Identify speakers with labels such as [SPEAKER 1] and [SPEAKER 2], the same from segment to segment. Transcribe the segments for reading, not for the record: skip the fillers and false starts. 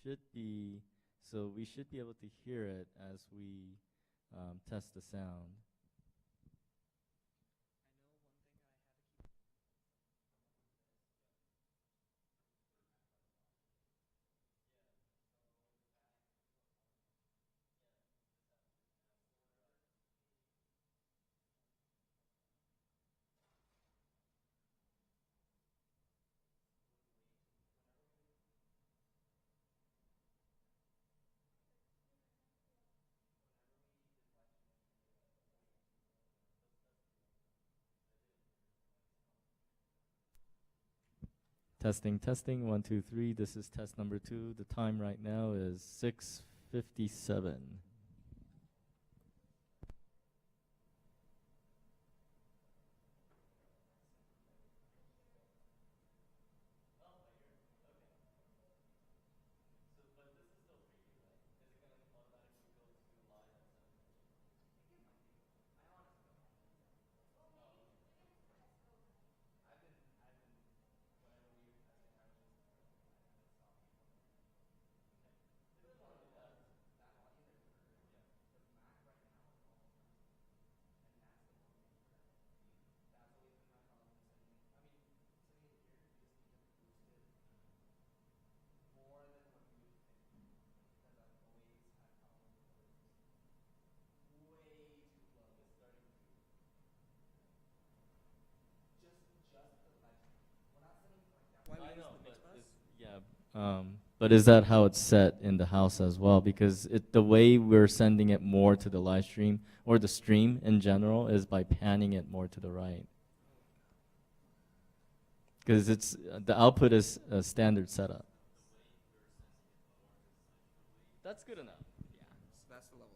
[SPEAKER 1] should be, so we should be able to hear it as we test the sound. Testing, testing, 1, 2, 3. This is test number 2. The time right now is 6:57. But is that how it's set in the house as well? Because the way we're sending it more to the live stream or the stream in general is by panning it more to the right. Because it's the output is a standard setup. That's good enough. Yeah.
[SPEAKER 2] So that's the level.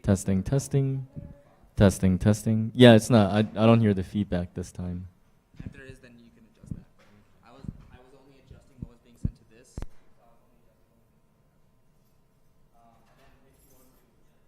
[SPEAKER 1] Testing, testing, testing, testing. Yeah, it's not. I don't hear the feedback this time.
[SPEAKER 2] If there is, then you can adjust that. I was only adjusting what was being sent to this. And then if you want to, be sure to.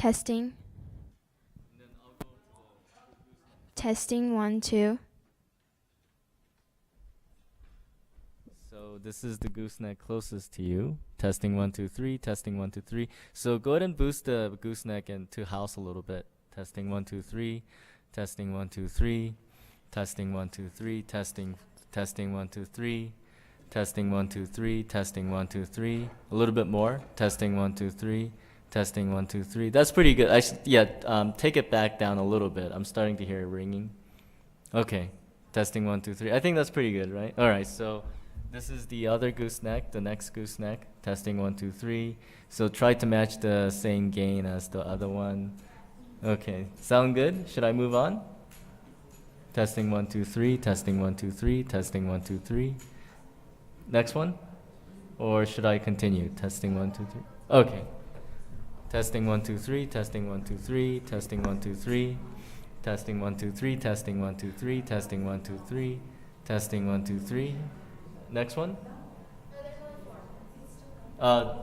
[SPEAKER 3] Testing. Testing 1, 2.
[SPEAKER 1] So this is the gooseneck closest to you. Testing 1, 2, 3. Testing 1, 2, 3. So go ahead and boost the gooseneck into house a little bit. Testing 1, 2, 3. Testing 1, 2, 3. Testing 1, 2, 3. Testing 1, 2, 3. Testing 1, 2, 3. Testing 1, 2, 3. A little bit more. Testing 1, 2, 3. Testing 1, 2, 3. That's pretty good. Take it back down a little bit. I'm starting to hear it ringing. Okay. Testing 1, 2, 3. I think that's pretty good, right? All right. So this is the other gooseneck, the next gooseneck. Testing 1, 2, 3. So try to match the same gain as the other one. Okay. Sound good? Should I move on? Testing 1, 2, 3. Testing 1, 2, 3. Testing 1, 2, 3. Next one? Or should I continue? Testing 1, 2, 3. Okay. Testing 1, 2, 3. Testing 1, 2, 3. Testing 1, 2, 3. Testing 1, 2, 3. Testing 1, 2, 3. Testing 1, 2, 3. Testing 1, 2, 3. Next one?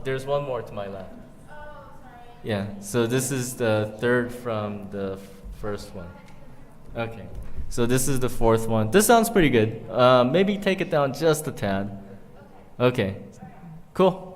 [SPEAKER 1] There's one more to my left. Yeah, so this is the third from the first one. Okay, so this is the fourth one. This sounds pretty good. Maybe take it down just a tad. Okay, cool.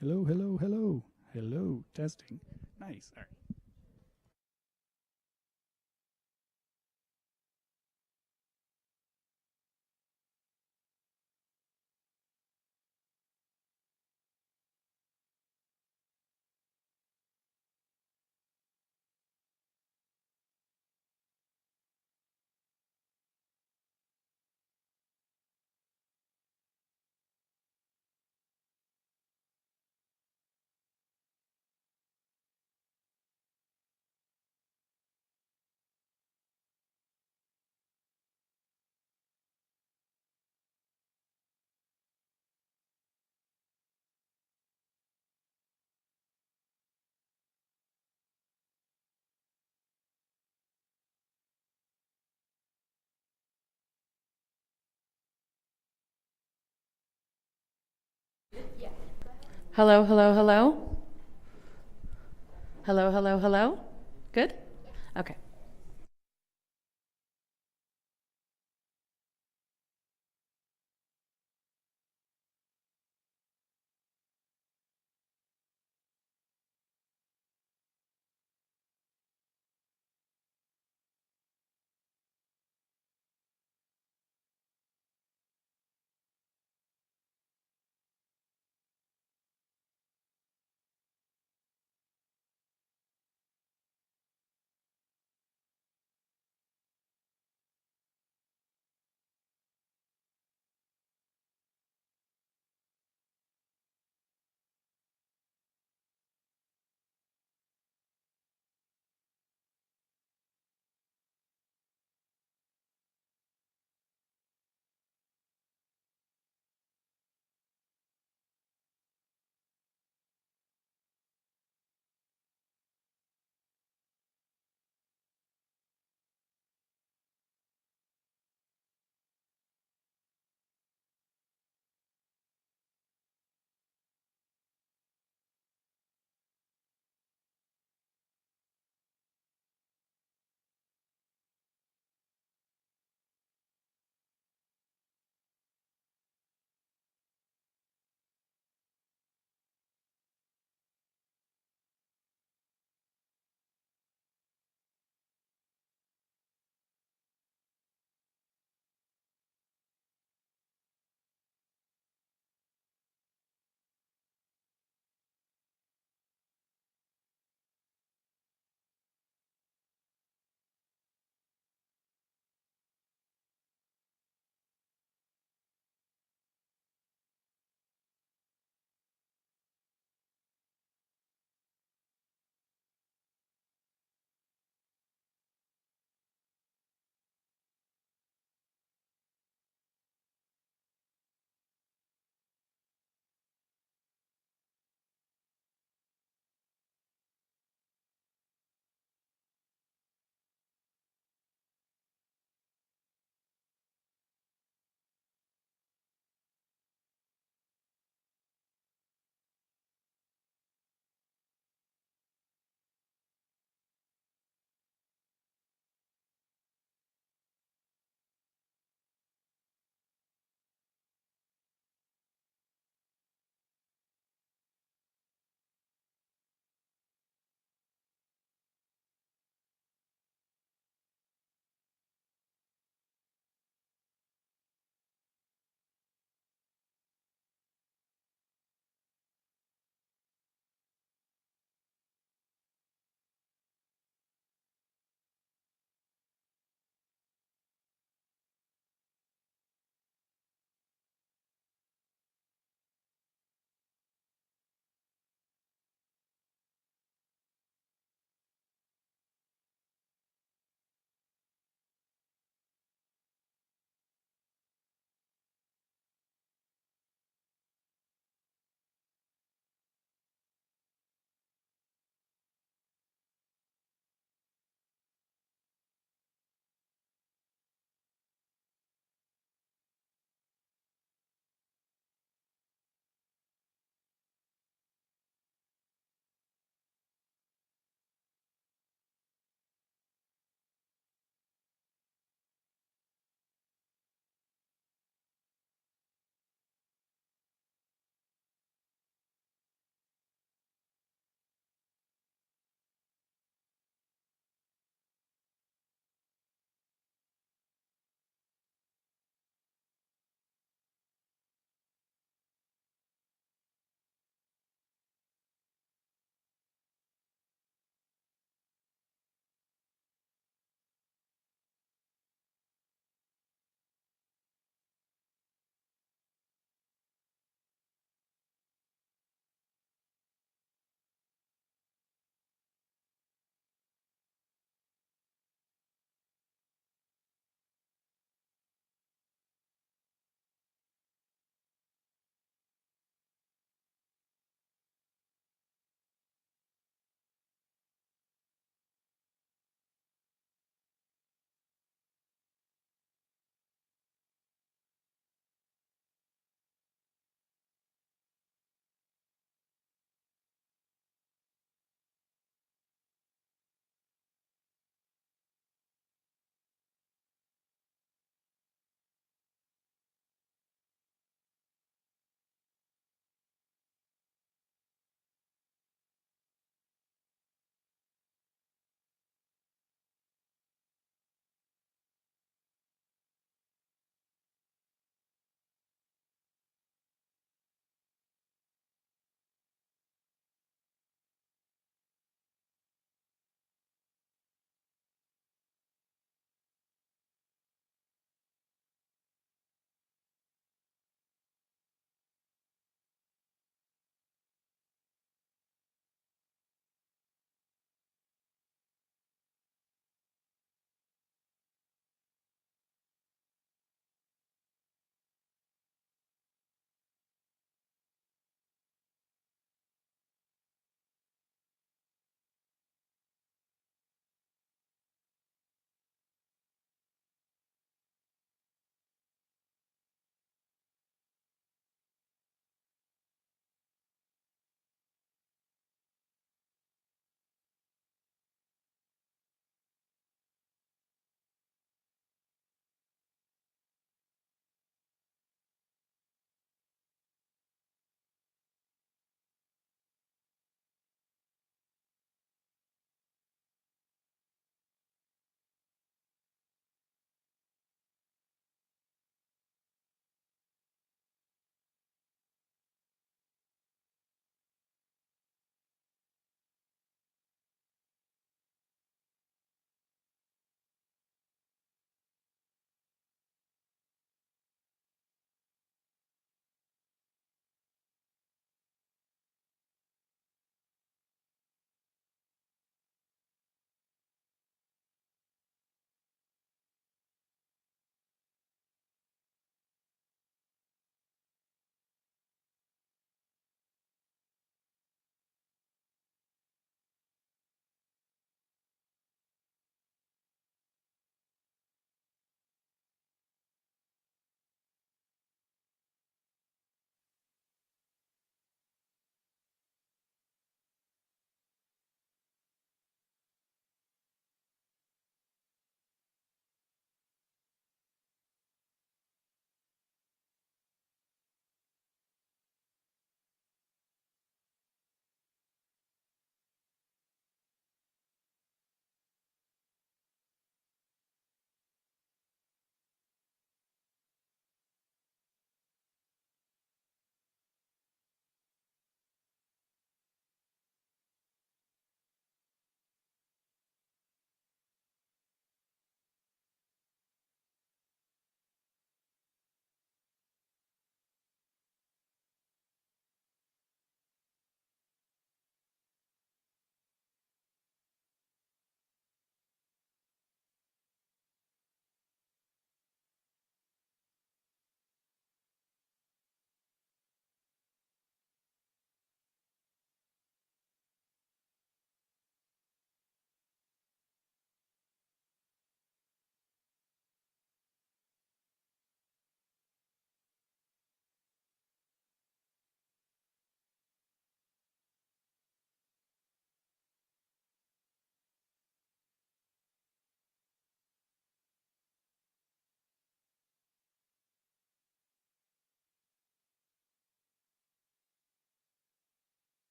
[SPEAKER 4] Hello, hello, hello. Hello, testing. Nice. All right.
[SPEAKER 5] Hello, hello, hello. Hello, hello, hello. Good? Okay.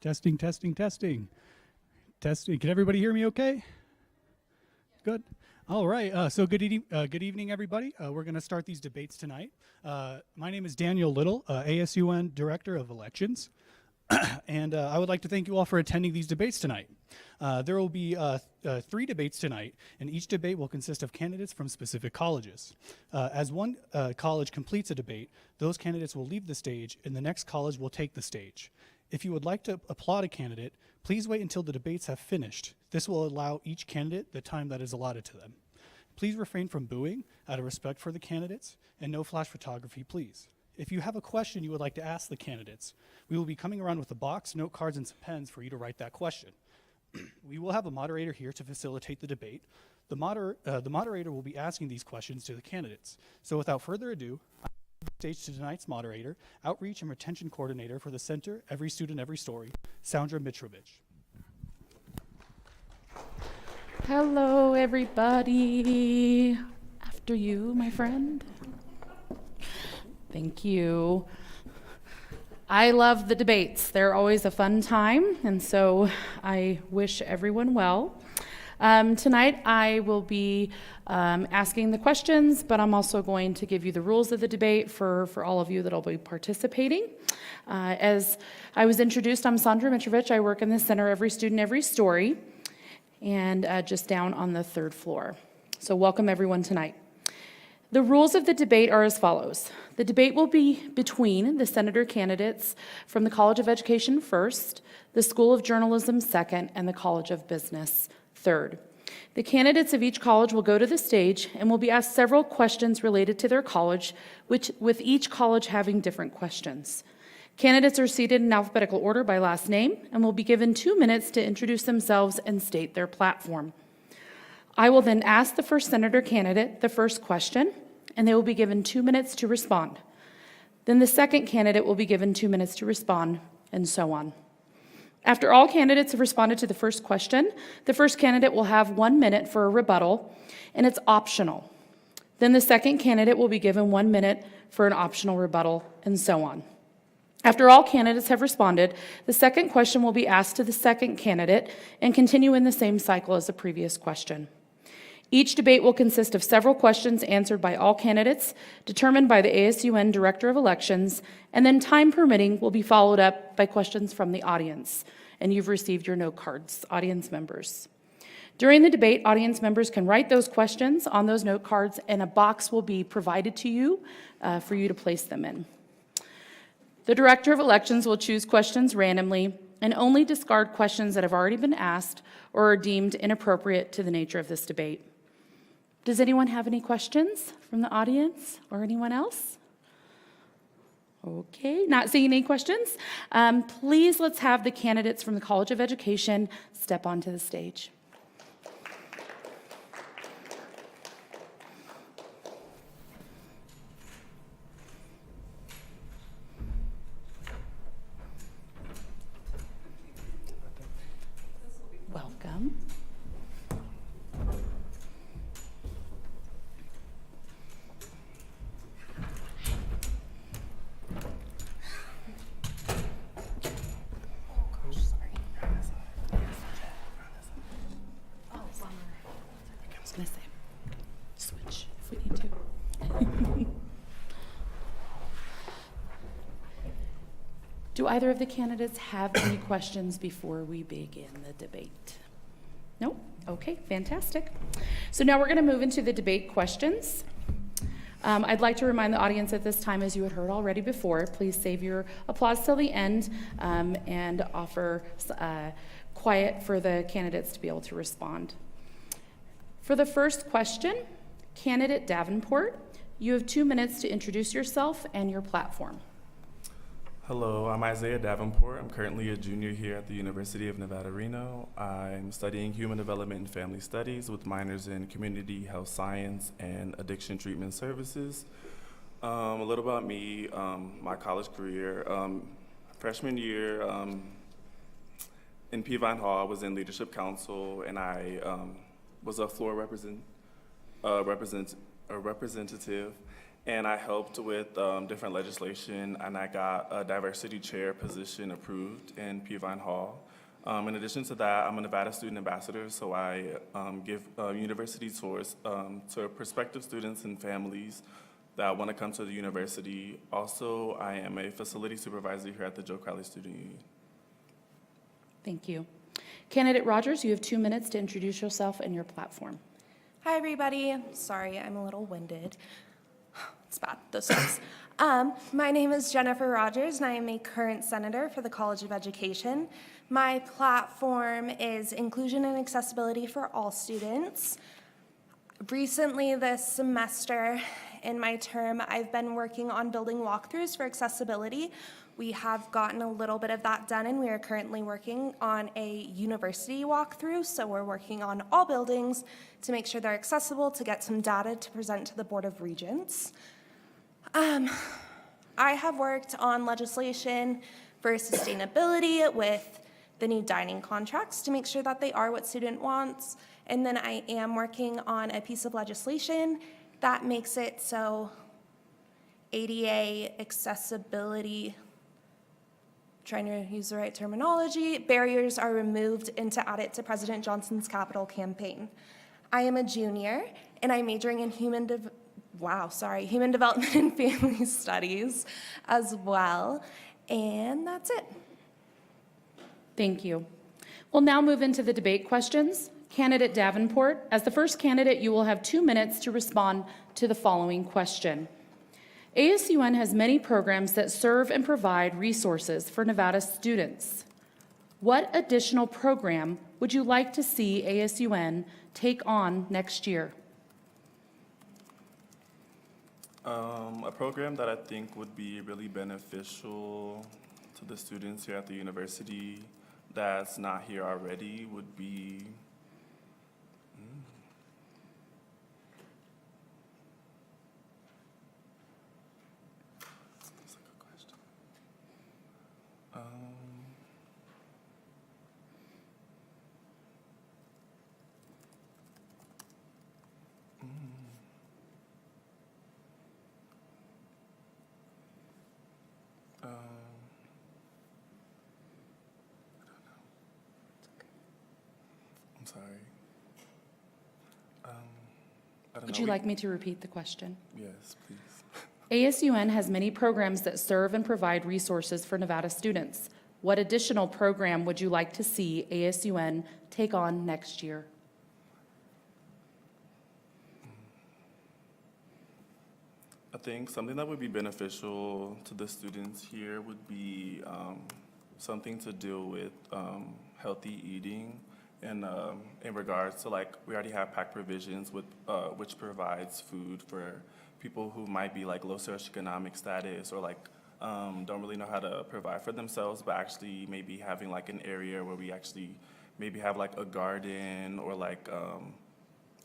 [SPEAKER 4] Testing, testing, testing. Testing. Can everybody hear me okay? Good. All right. So good evening, everybody. We're going to start these debates tonight. My name is Daniel Little, ASUN Director of Elections. And I would like to thank you all for attending these debates tonight. There will be 3 debates tonight, and each debate will consist of candidates from specific colleges. As one college completes a debate, those candidates will leave the stage, and the next college will take the stage. If you would like to applaud a candidate, please wait until the debates have finished. This will allow each candidate the time that is allotted to them. Please refrain from booing out of respect for the candidates, and no flash photography, please. If you have a question you would like to ask the candidates, we will be coming around with a box, note cards, and some pens for you to write that question. We will have a moderator here to facilitate the debate. The moderator will be asking these questions to the candidates. So without further ado, I give the stage to tonight's moderator, Outreach and Retention Coordinator for the Center, Every Student, Every Story, Sandra Mitrovic.
[SPEAKER 5] Hello, everybody. After you, my friend. Thank you. I love the debates. They're always a fun time, and so I wish everyone well. Tonight I will be asking the questions, but I'm also going to give you the rules of the debate for all of you that will be participating. As I was introduced, I'm Sandra Mitrovic. I work in the Center Every Student, Every Story, and just down on the 3rd floor. So welcome everyone tonight. The rules of the debate are as follows. The debate will be between the senator candidates from the College of Education first, the School of Journalism second, and the College of Business third. The candidates of each college will go to the stage and will be asked several questions related to their college, with each college having different questions. Candidates are seated in alphabetical order by last name and will be given 2 minutes to introduce themselves and state their platform. I will then ask the first senator candidate the first question, and they will be given 2 minutes to respond. Then the second candidate will be given 2 minutes to respond, and so on. After all candidates have responded to the first question, the first candidate will have 1 minute for a rebuttal, and it's optional. Then the second candidate will be given 1 minute for an optional rebuttal, and so on. After all candidates have responded, the second question will be asked to the second candidate and continue in the same cycle as the previous question. Each debate will consist of several questions answered by all candidates, determined by the ASUN Director of Elections, and then time permitting will be followed up by questions from the audience. And you've received your note cards, audience members. During the debate, audience members can write those questions on those note cards, and a box will be provided to you for you to place them in. The Director of Elections will choose questions randomly and only discard questions that have already been asked or are deemed inappropriate to the nature of this debate. Does anyone have any questions from the audience or anyone else? Okay, not seeing any questions. Please let's have the candidates from the College of Education step onto the stage. Welcome. I was going to say, switch if we need to. Do either of the candidates have any questions before we begin the debate? No? Okay, fantastic. So now we're going to move into the debate questions. I'd like to remind the audience at this time, as you had heard already before, please save your applause till the end and offer quiet for the candidates to be able to respond. For the first question, candidate Davenport, you have 2 minutes to introduce yourself and your platform.
[SPEAKER 6] Hello, I'm Isaiah Davenport. I'm currently a junior here at the University of Nevada, Reno. I'm studying human development and family studies with minors in community health science and addiction treatment services. A little about me, my college career. Freshman year in Peavine Hall, I was in leadership council, and I was a floor representative. and I helped with different legislation, and I got a diversity chair position approved in Peavine Hall. In addition to that, I'm a Nevada Student Ambassador, so I give university tours to prospective students and families that want to come to the university. Also, I am a facility supervisor here at the Joe Crowley Student Union.
[SPEAKER 5] Thank you. Candidate Rogers, you have 2 minutes to introduce yourself and your platform.
[SPEAKER 7] Hi, everybody. Sorry, I'm a little winded. It's bad. This sucks. My name is Jennifer Rogers, and I am a current senator for the College of Education. My platform is inclusion and accessibility for all students. Recently, this semester in my term, I've been working on building walkthroughs for accessibility. We have gotten a little bit of that done, and we are currently working on a university walkthrough. So we're working on all buildings to make sure they're accessible, to get some data to present to the Board of Regents. I have worked on legislation for sustainability with the new dining contracts to make sure that they are what student wants. And then I am working on a piece of legislation that makes it so ADA accessibility, trying to use the right terminology, barriers are removed and to add it to President Johnson's capital campaign. I am a junior, and I'm majoring in human development and family studies as well. And that's it.
[SPEAKER 5] Thank you. We'll now move into the debate questions. Candidate Davenport, as the first candidate, you will have 2 minutes to respond to the following question. ASUN has many programs that serve and provide resources for Nevada students. What additional program would you like to see ASUN take on next year?
[SPEAKER 6] A program that I think would be really beneficial to the students here at the university that's not here already would be that's a good question. I'm sorry. I don't
[SPEAKER 5] Would
[SPEAKER 6] know.
[SPEAKER 5] you like me to repeat the question?
[SPEAKER 6] Yes, please.
[SPEAKER 5] ASUN has many programs that serve and provide resources for Nevada students. What additional program would you like to see ASUN take on next year?
[SPEAKER 6] I think something that would be beneficial to the students here would be something to do with healthy eating, and in regards to, like, we already have PAC provisions with which provides food for people who might be like low socioeconomic status or like don't really know how to provide for themselves, but actually maybe having like an area where we actually maybe have like a garden or like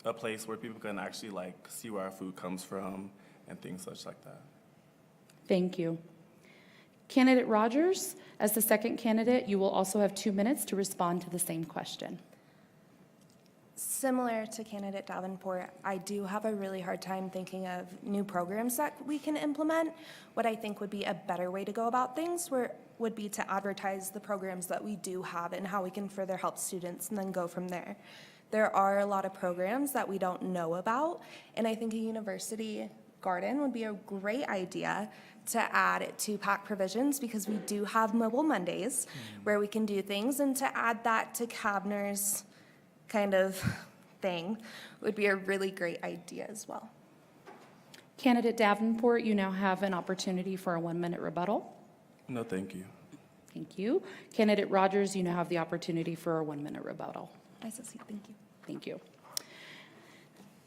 [SPEAKER 6] a place where people can actually like see where our food comes from and things such like that.
[SPEAKER 5] Thank you. Candidate Rogers, as the second candidate, you will also have 2 minutes to respond to the same question.
[SPEAKER 7] Similar to candidate Davenport, I do have a really hard time thinking of new programs that we can implement. What I think would be a better way to go about things would be to advertise the programs that we do have and how we can further help students and then go from there. There are a lot of programs that we don't know about, and I think a university garden would be a great idea to add it to PAC provisions, because we do have Mobile Mondays where we can do things, and to add that to Kavner's kind of thing would be a really great idea as well.
[SPEAKER 5] Candidate Davenport, you now have an opportunity for a 1 minute rebuttal.
[SPEAKER 6] No, thank you.
[SPEAKER 5] Thank you. Candidate Rogers, you now have the opportunity for a 1 minute rebuttal.
[SPEAKER 7] I said, thank you.
[SPEAKER 5] Thank you.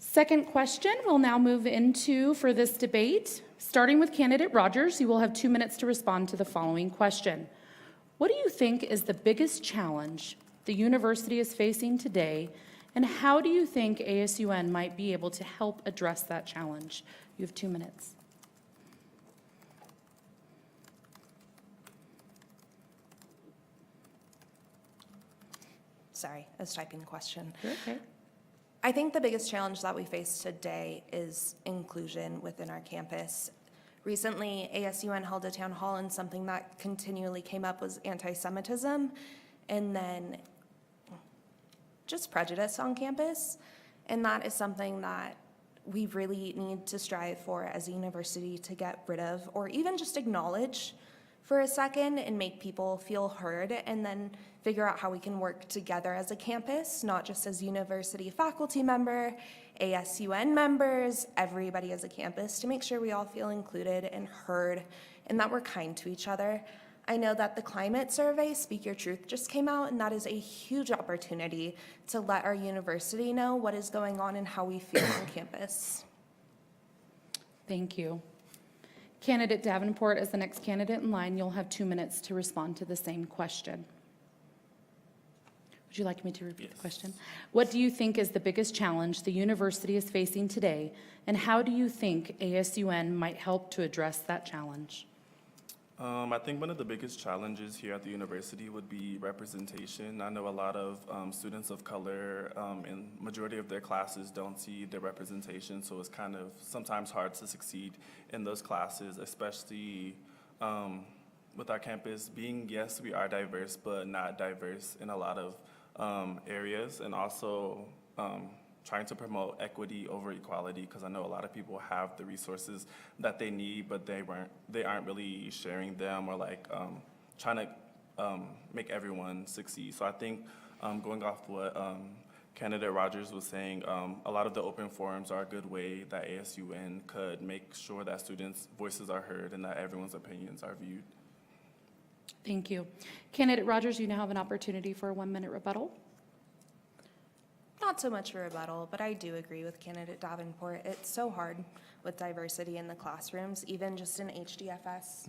[SPEAKER 5] Second question we'll now move into for this debate. Starting with candidate Rogers, you will have 2 minutes to respond to the following question. What do you think is the biggest challenge the university is facing today, and how do you think ASUN might be able to help address that challenge? You have 2 minutes.
[SPEAKER 7] Sorry, I was typing a question.
[SPEAKER 5] You're okay.
[SPEAKER 7] I think the biggest challenge that we face today is inclusion within our campus. Recently, ASUN held a town hall, and something that continually came up was anti-Semitism, and then just prejudice on campus. And that is something that we really need to strive for as a university to get rid of, or even just acknowledge for a second and make people feel heard, and then figure out how we can work together as a campus, not just as university faculty member, ASUN members, everybody as a campus, to make sure we all feel included and heard and that we're kind to each other. I know that the climate survey, Speak Your Truth, just came out, and that is a huge opportunity to let our university know what is going on and how we feel on campus.
[SPEAKER 5] Thank you. Candidate Davenport, as the next candidate in line, you'll have 2 minutes to respond to the same question. Would you like me to repeat the question? What do you think is the biggest challenge the university is facing today, and how do you think ASUN might help to address that challenge?
[SPEAKER 6] I think one of the biggest challenges here at the university would be representation. I know a lot of students of color in majority of their classes don't see their representation, so it's kind of sometimes hard to succeed in those classes, especially with our campus being, yes, we are diverse, but not diverse in a lot of areas, and also trying to promote equity over equality, because I know a lot of people have the resources that they need, but they aren't really sharing them, or like trying to make everyone succeed. So I think going off what Candidate Rogers was saying, a lot of the open forums are a good way that ASUN could make sure that students' voices are heard and that everyone's opinions are viewed.
[SPEAKER 5] Thank you. Candidate Rogers, you now have an opportunity for a 1-minute rebuttal.
[SPEAKER 7] Not so much a rebuttal, but I do agree with Candidate Davenport. It's so hard with diversity in the classrooms, even just in HDFS.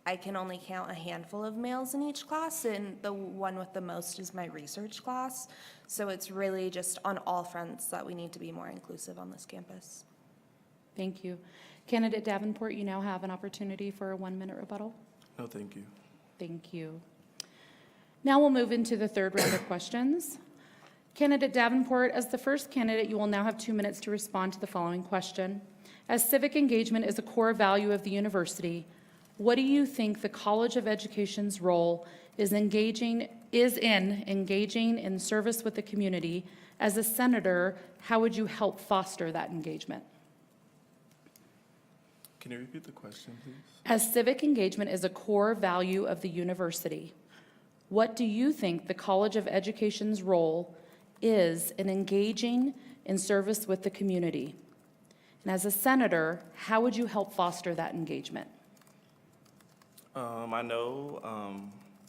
[SPEAKER 7] I can only count a handful of males in each class, and the one with the most is my research class. So it's really just on all fronts that we need to be more inclusive on this campus.
[SPEAKER 5] Thank you. Candidate Davenport, you now have an opportunity for a 1-minute rebuttal.
[SPEAKER 6] No, thank you.
[SPEAKER 5] Thank you. Now we'll move into the third round of questions. Candidate Davenport, as the first candidate, you will now have 2 minutes to respond to the following question. As civic engagement is a core value of the university, what do you think the College of Education's role is in engaging in service with the community? As a senator, how would you help foster that engagement?
[SPEAKER 6] Can you repeat the question, please?
[SPEAKER 5] As civic engagement is a core value of the university, what do you think the College of Education's role is in engaging in service with the community? And as a senator, how would you help foster that engagement?
[SPEAKER 6] I know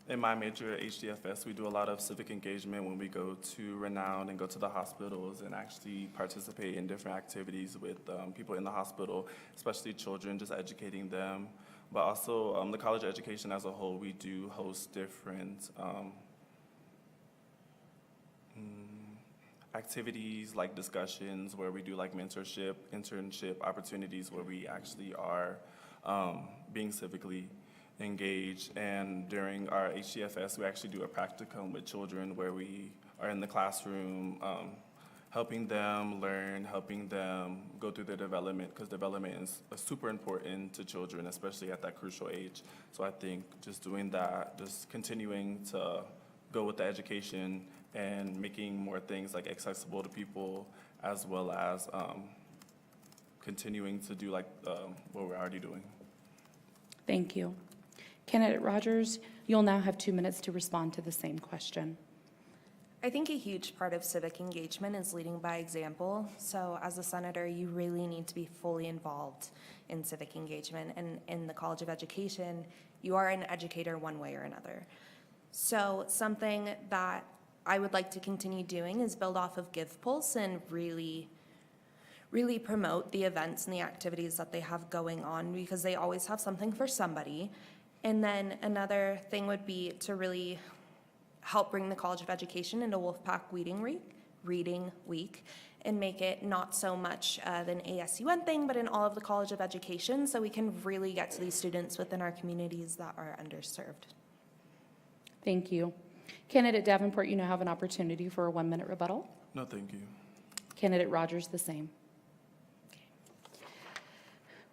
[SPEAKER 6] in my major at HDFS, we do a lot of civic engagement when we go to Renown and go to the hospitals and actually participate in different activities with people in the hospital, especially children, just educating them. But also the College of Education as a whole, we do host different activities like discussions where we do like mentorship, internship opportunities where we actually are being civically engaged. And during our HDFS, we actually do a practicum with children where we are in the classroom helping them learn, helping them go through their development, because development is super important to children, especially at that crucial age. So I think just doing that, just continuing to go with the education and making more things like accessible to people, as well as continuing to do like what we're already doing.
[SPEAKER 5] Thank you. Candidate Rogers, you'll now have 2 minutes to respond to the same question.
[SPEAKER 7] I think a huge part of civic engagement is leading by example. So as a senator, you really need to be fully involved in civic engagement. And in the College of Education, you are an educator one way or another. So something that I would like to continue doing is build off of GivePulse and really promote the events and the activities that they have going on, because they always have something for somebody. And then another thing would be to really help bring the College of Education into Wolfpack Reading Week and make it not so much an ASUN thing, but in all of the College of Education, so we can really get to these students within our communities that are underserved.
[SPEAKER 5] Thank you. Candidate Davenport, you now have an opportunity for a 1-minute rebuttal.
[SPEAKER 6] No, thank you.
[SPEAKER 5] Candidate Rogers, the same.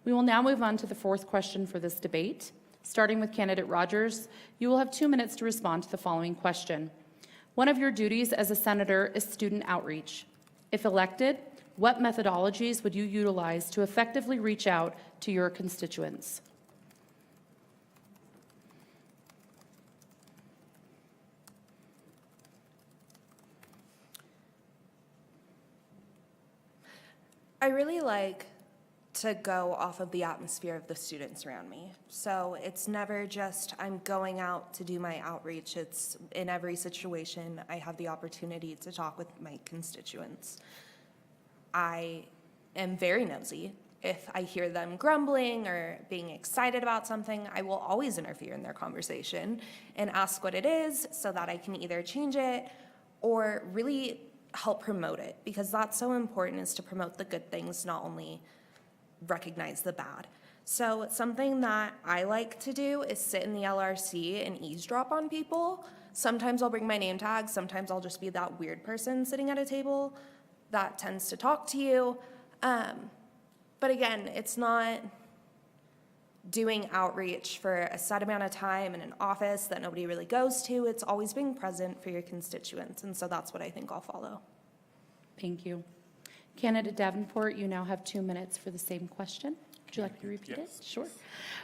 [SPEAKER 5] We will now move on to the fourth question for this debate. Starting with Candidate Rogers, you will have 2 minutes to respond to the following question. One of your duties as a senator is student outreach. If elected, what methodologies would you utilize to effectively reach out to your constituents?
[SPEAKER 7] I really like to go off of the atmosphere of the students around me. So it's never just I'm going out to do my outreach. It's in every situation I have the opportunity to talk with my constituents. I am very nosy. If I hear them grumbling or being excited about something, I will always interfere in their conversation and ask what it is so that I can either change it or really help promote it, because that's so important, is to promote the good things, not only recognize the bad. So something that I like to do is sit in the LRC and eavesdrop on people. Sometimes I'll bring my name tag, sometimes I'll just be that weird person sitting at a table that tends to talk to you. But again, it's not doing outreach for a set amount of time in an office that nobody really goes to. It's always being present for your constituents, and so that's what I think I'll follow.
[SPEAKER 5] Thank you. Candidate Davenport, you now have 2 minutes for the same question. Would you like me to repeat it?
[SPEAKER 6] Yes.
[SPEAKER 5] Sure.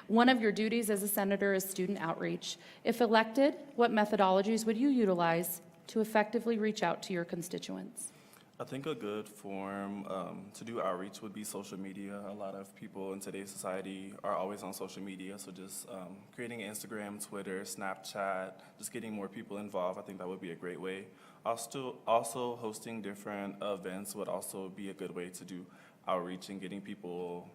[SPEAKER 5] One of your duties as a senator is student outreach. If elected, what methodologies would you utilize to effectively reach out to your constituents?
[SPEAKER 6] I think a good form to do outreach would be social media. A lot of people in today's society are always on social media, so just creating Instagram, Twitter, Snapchat, just getting more people involved, I think that would be a great way. Also hosting different events would also be a good way to do outreach and getting people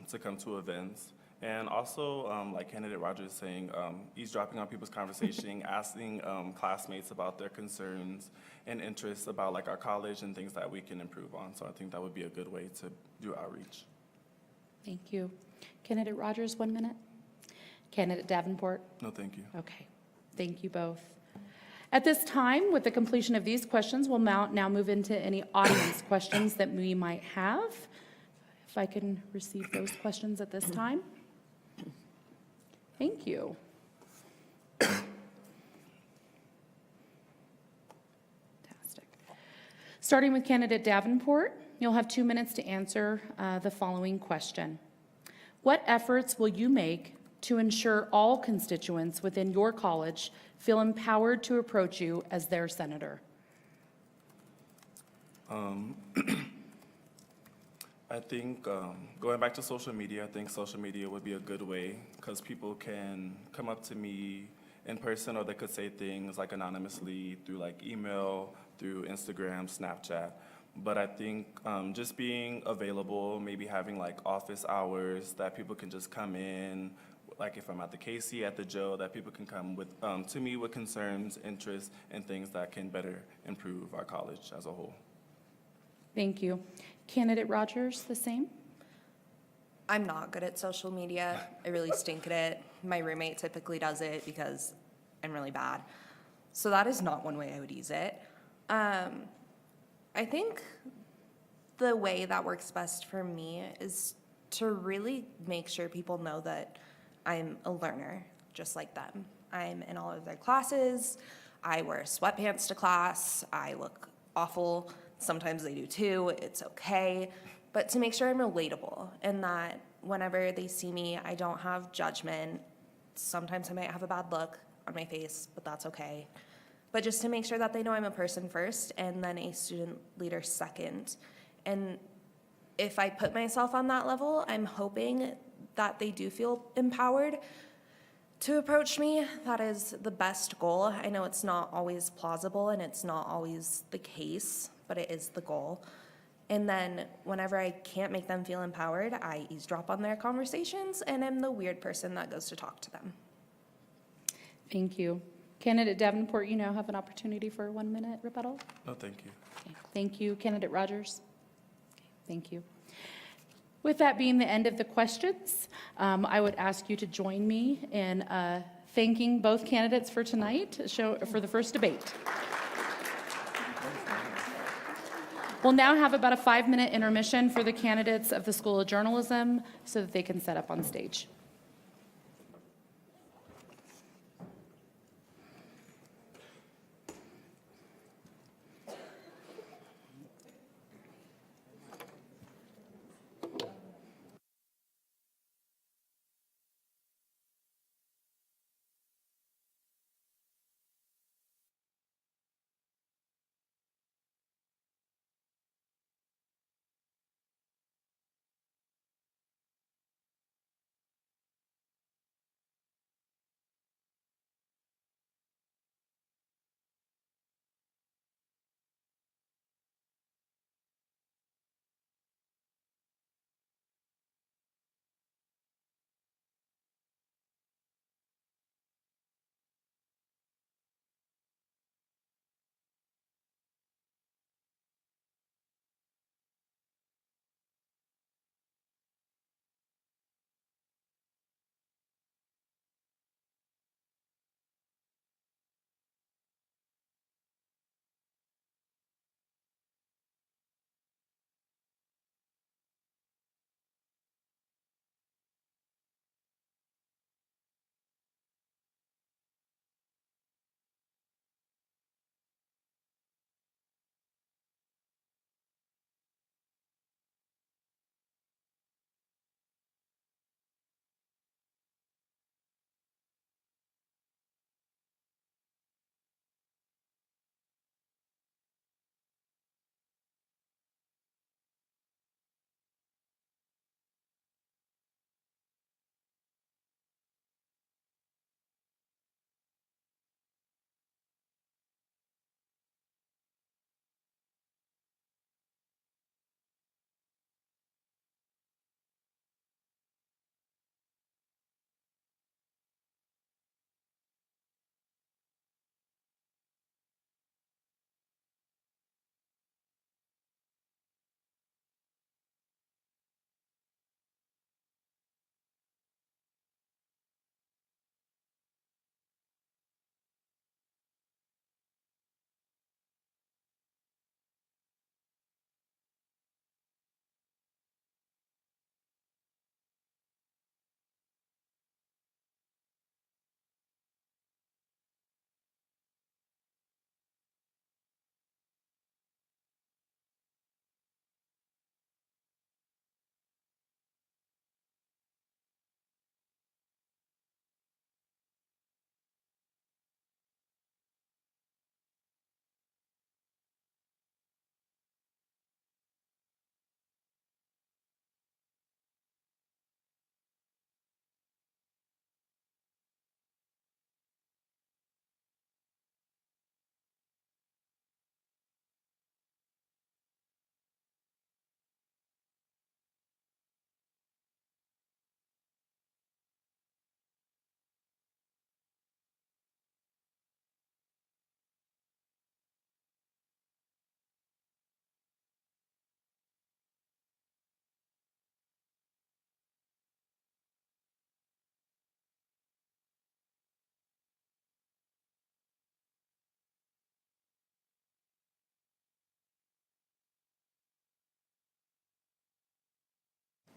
[SPEAKER 6] to come to events. And also, like Candidate Rogers is saying, eavesdropping on people's conversation, asking classmates about their concerns and interests about like our college and things that we can improve on. So I think that would be a good way to do outreach.
[SPEAKER 5] Thank you. Candidate Rogers, 1 minute. Candidate Davenport?
[SPEAKER 6] No, thank you.
[SPEAKER 5] Okay. Thank you both. At this time, with the completion of these questions, we'll now move into any audience questions that we might have. If I can receive those questions at this time. Thank you. Fantastic. Starting with Candidate Davenport, you'll have 2 minutes to answer the following question. What efforts will you make to ensure all constituents within your college feel empowered to approach you as their senator?
[SPEAKER 6] I think going back to social media, I think social media would be a good way because people can come up to me in person, or they could say things like anonymously through like email, through Instagram, Snapchat. But I think just being available, maybe having like office hours that people can just come in, like if I'm at the KC, at the Joe, that people can come with to me with concerns, interests, and things that can better improve our college as a whole.
[SPEAKER 5] Thank you. Candidate Rogers, the same?
[SPEAKER 7] I'm not good at social media. I really stink at it. My roommate typically does it because I'm really bad. So that is not one way I would use it. I think the way that works best for me is to really make sure people know that I'm a learner, just like them. I'm in all of their classes. I wear sweatpants to class. I look awful. Sometimes they do too. It's okay. But to make sure I'm relatable and that whenever they see me, I don't have judgment. Sometimes I might have a bad look on my face, but that's okay. But just to make sure that they know I'm a person first and then a student leader second. And if I put myself on that level, I'm hoping that they do feel empowered to approach me. That is the best goal. I know it's not always plausible and it's not always the case, but it is the goal. And then whenever I can't make them feel empowered, I eavesdrop on their conversations and am the weird person that goes to talk to them.
[SPEAKER 5] Thank you. Candidate Davenport, you now have an opportunity for a 1 minute rebuttal.
[SPEAKER 6] No, thank you.
[SPEAKER 5] Okay. Thank you. Candidate Rogers? Okay. Thank you. With that being the end of the questions, I would ask you to join me in thanking both candidates for tonight for the first debate. We'll now have about a 5-minute intermission for the candidates of the School of Journalism so that they can set up on stage.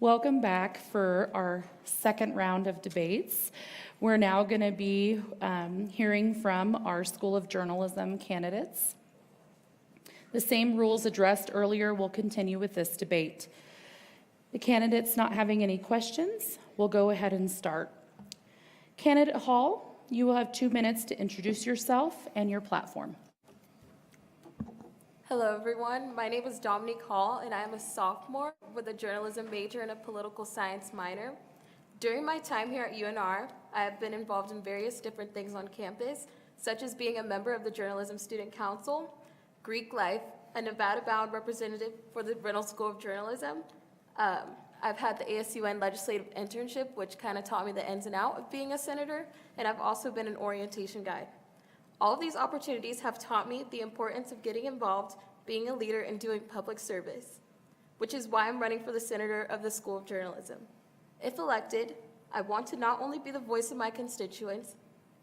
[SPEAKER 5] Welcome back for our second round of debates. We're now going to be hearing from our School of Journalism candidates. The same rules addressed earlier will continue with this debate. The candidates not having any questions will go ahead and start. Candidate Hall, you will have 2 minutes to introduce yourself and your platform.
[SPEAKER 8] Hello, everyone. My name is Dominique Hall, and I am a sophomore with a journalism major and a political science minor. During my time here at UNR, I have been involved in various different things on campus, such as being a member of the Journalism Student Council, Greek Life, a Nevada-bound representative for the Reynolds School of Journalism. I've had the ASUN legislative internship, which kind of taught me the ins and outs of being a senator, and I've also been an orientation guide. All of these opportunities have taught me the importance of getting involved, being a leader, and doing public service, which is why I'm running for the senator of the School of Journalism. If elected, I want to not only be the voice of my constituents,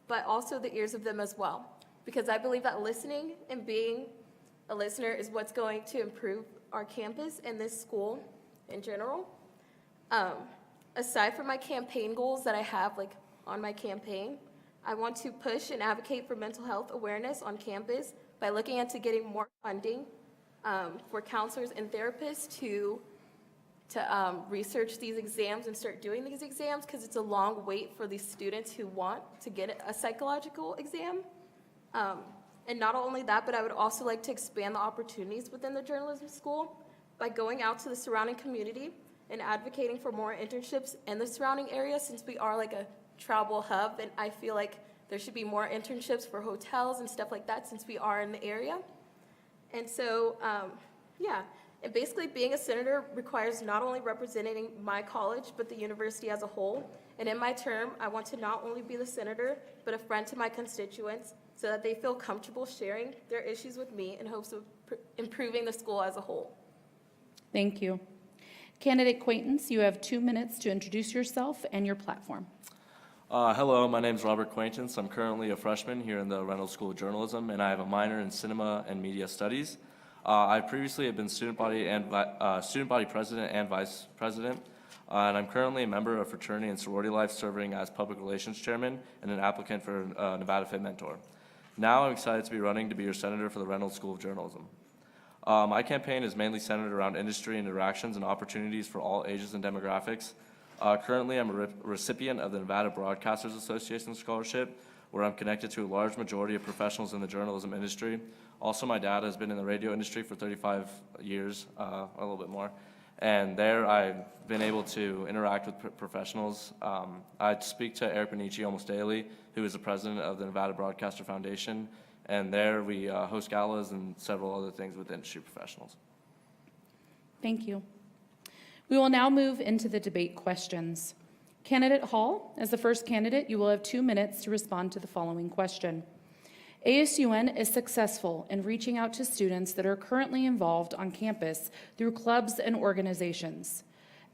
[SPEAKER 8] but also the ears of them as well, because I believe that listening and being a listener is what's going to improve our campus and this school in general. Aside from my campaign goals that I have like on my campaign, I want to push and advocate for mental health awareness on campus by looking into getting more funding for counselors and therapists to research these exams and start doing these exams, because it's a long wait for these students who want to get a psychological exam. And not only that, but I would also like to expand the opportunities within the journalism school by going out to the surrounding community and advocating for more internships in the surrounding area, since we are like a travel hub, and I feel like there should be more internships for hotels and stuff like that since we are in the area. And so, yeah, and basically being a senator requires not only representing my college, but the university as a whole. And in my term, I want to not only be the senator, but a friend to my constituents so that they feel comfortable sharing their issues with me in hopes of improving the school as a whole.
[SPEAKER 5] Thank you. Candidate Quaintance, you have 2 minutes to introduce yourself and your platform.
[SPEAKER 9] Hello, my name is Robert Quaintance. I'm currently a freshman here in the Reynolds School of Journalism, and I have a minor in Cinema and Media Studies. I previously have been student body president and vice president, and I'm currently a member of fraternity and sorority life, serving as public relations chairman and an applicant for Nevada Fit Mentor. Now I'm excited to be running to be your senator for the Reynolds School of Journalism. My campaign is mainly centered around industry interactions and opportunities for all ages and demographics. Currently, I'm a recipient of the Nevada Broadcasters Association Scholarship, where I'm connected to a large majority of professionals in the journalism industry. Also, my dad has been in the radio industry for 35 years, a little bit more. And there, I've been able to interact with professionals. I speak to Eric Benici almost daily, who is the president of the Nevada Broadcaster Foundation. And there, we host galas and several other things with industry professionals.
[SPEAKER 5] Thank you. We will now move into the debate questions. Candidate Hall, as the first candidate, you will have 2 minutes to respond to the following question. ASUN is successful in reaching out to students that are currently involved on campus through clubs and organizations.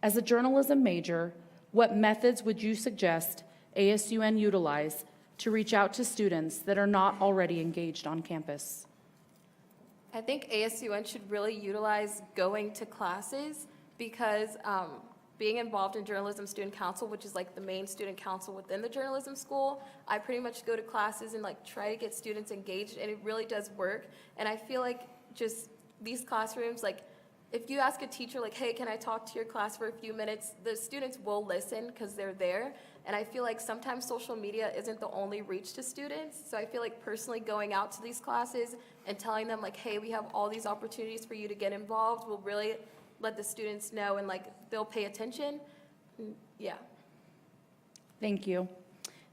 [SPEAKER 5] As a journalism major, what methods would you suggest ASUN utilize to reach out to students that are not already engaged on campus?
[SPEAKER 8] I think ASUN should really utilize going to classes, because being involved in Journalism Student Council, which is like the main student council within the journalism school, I pretty much go to classes and like try to get students engaged, and it really does work. And I feel like just these classrooms, like if you ask a teacher like, hey, can I talk to your class for a few minutes, the students will listen because they're there. And I feel like sometimes social media isn't the only reach to students. So I feel like personally going out to these classes and telling them like, hey, we have all these opportunities for you to get involved will really let the students know, and like they'll pay attention. Yeah.
[SPEAKER 5] Thank you.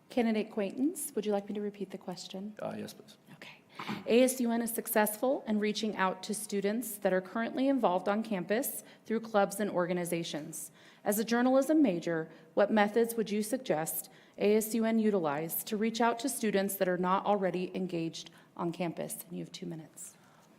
[SPEAKER 5] Candidate Quaintance, would you like me to repeat the question?
[SPEAKER 9] Yes, please.
[SPEAKER 5] Okay. ASUN is successful in reaching out to students that are currently involved on campus through clubs and organizations. As a journalism major, what methods would you suggest ASUN utilize to reach out to students that are not already engaged on campus? And you have 2 minutes.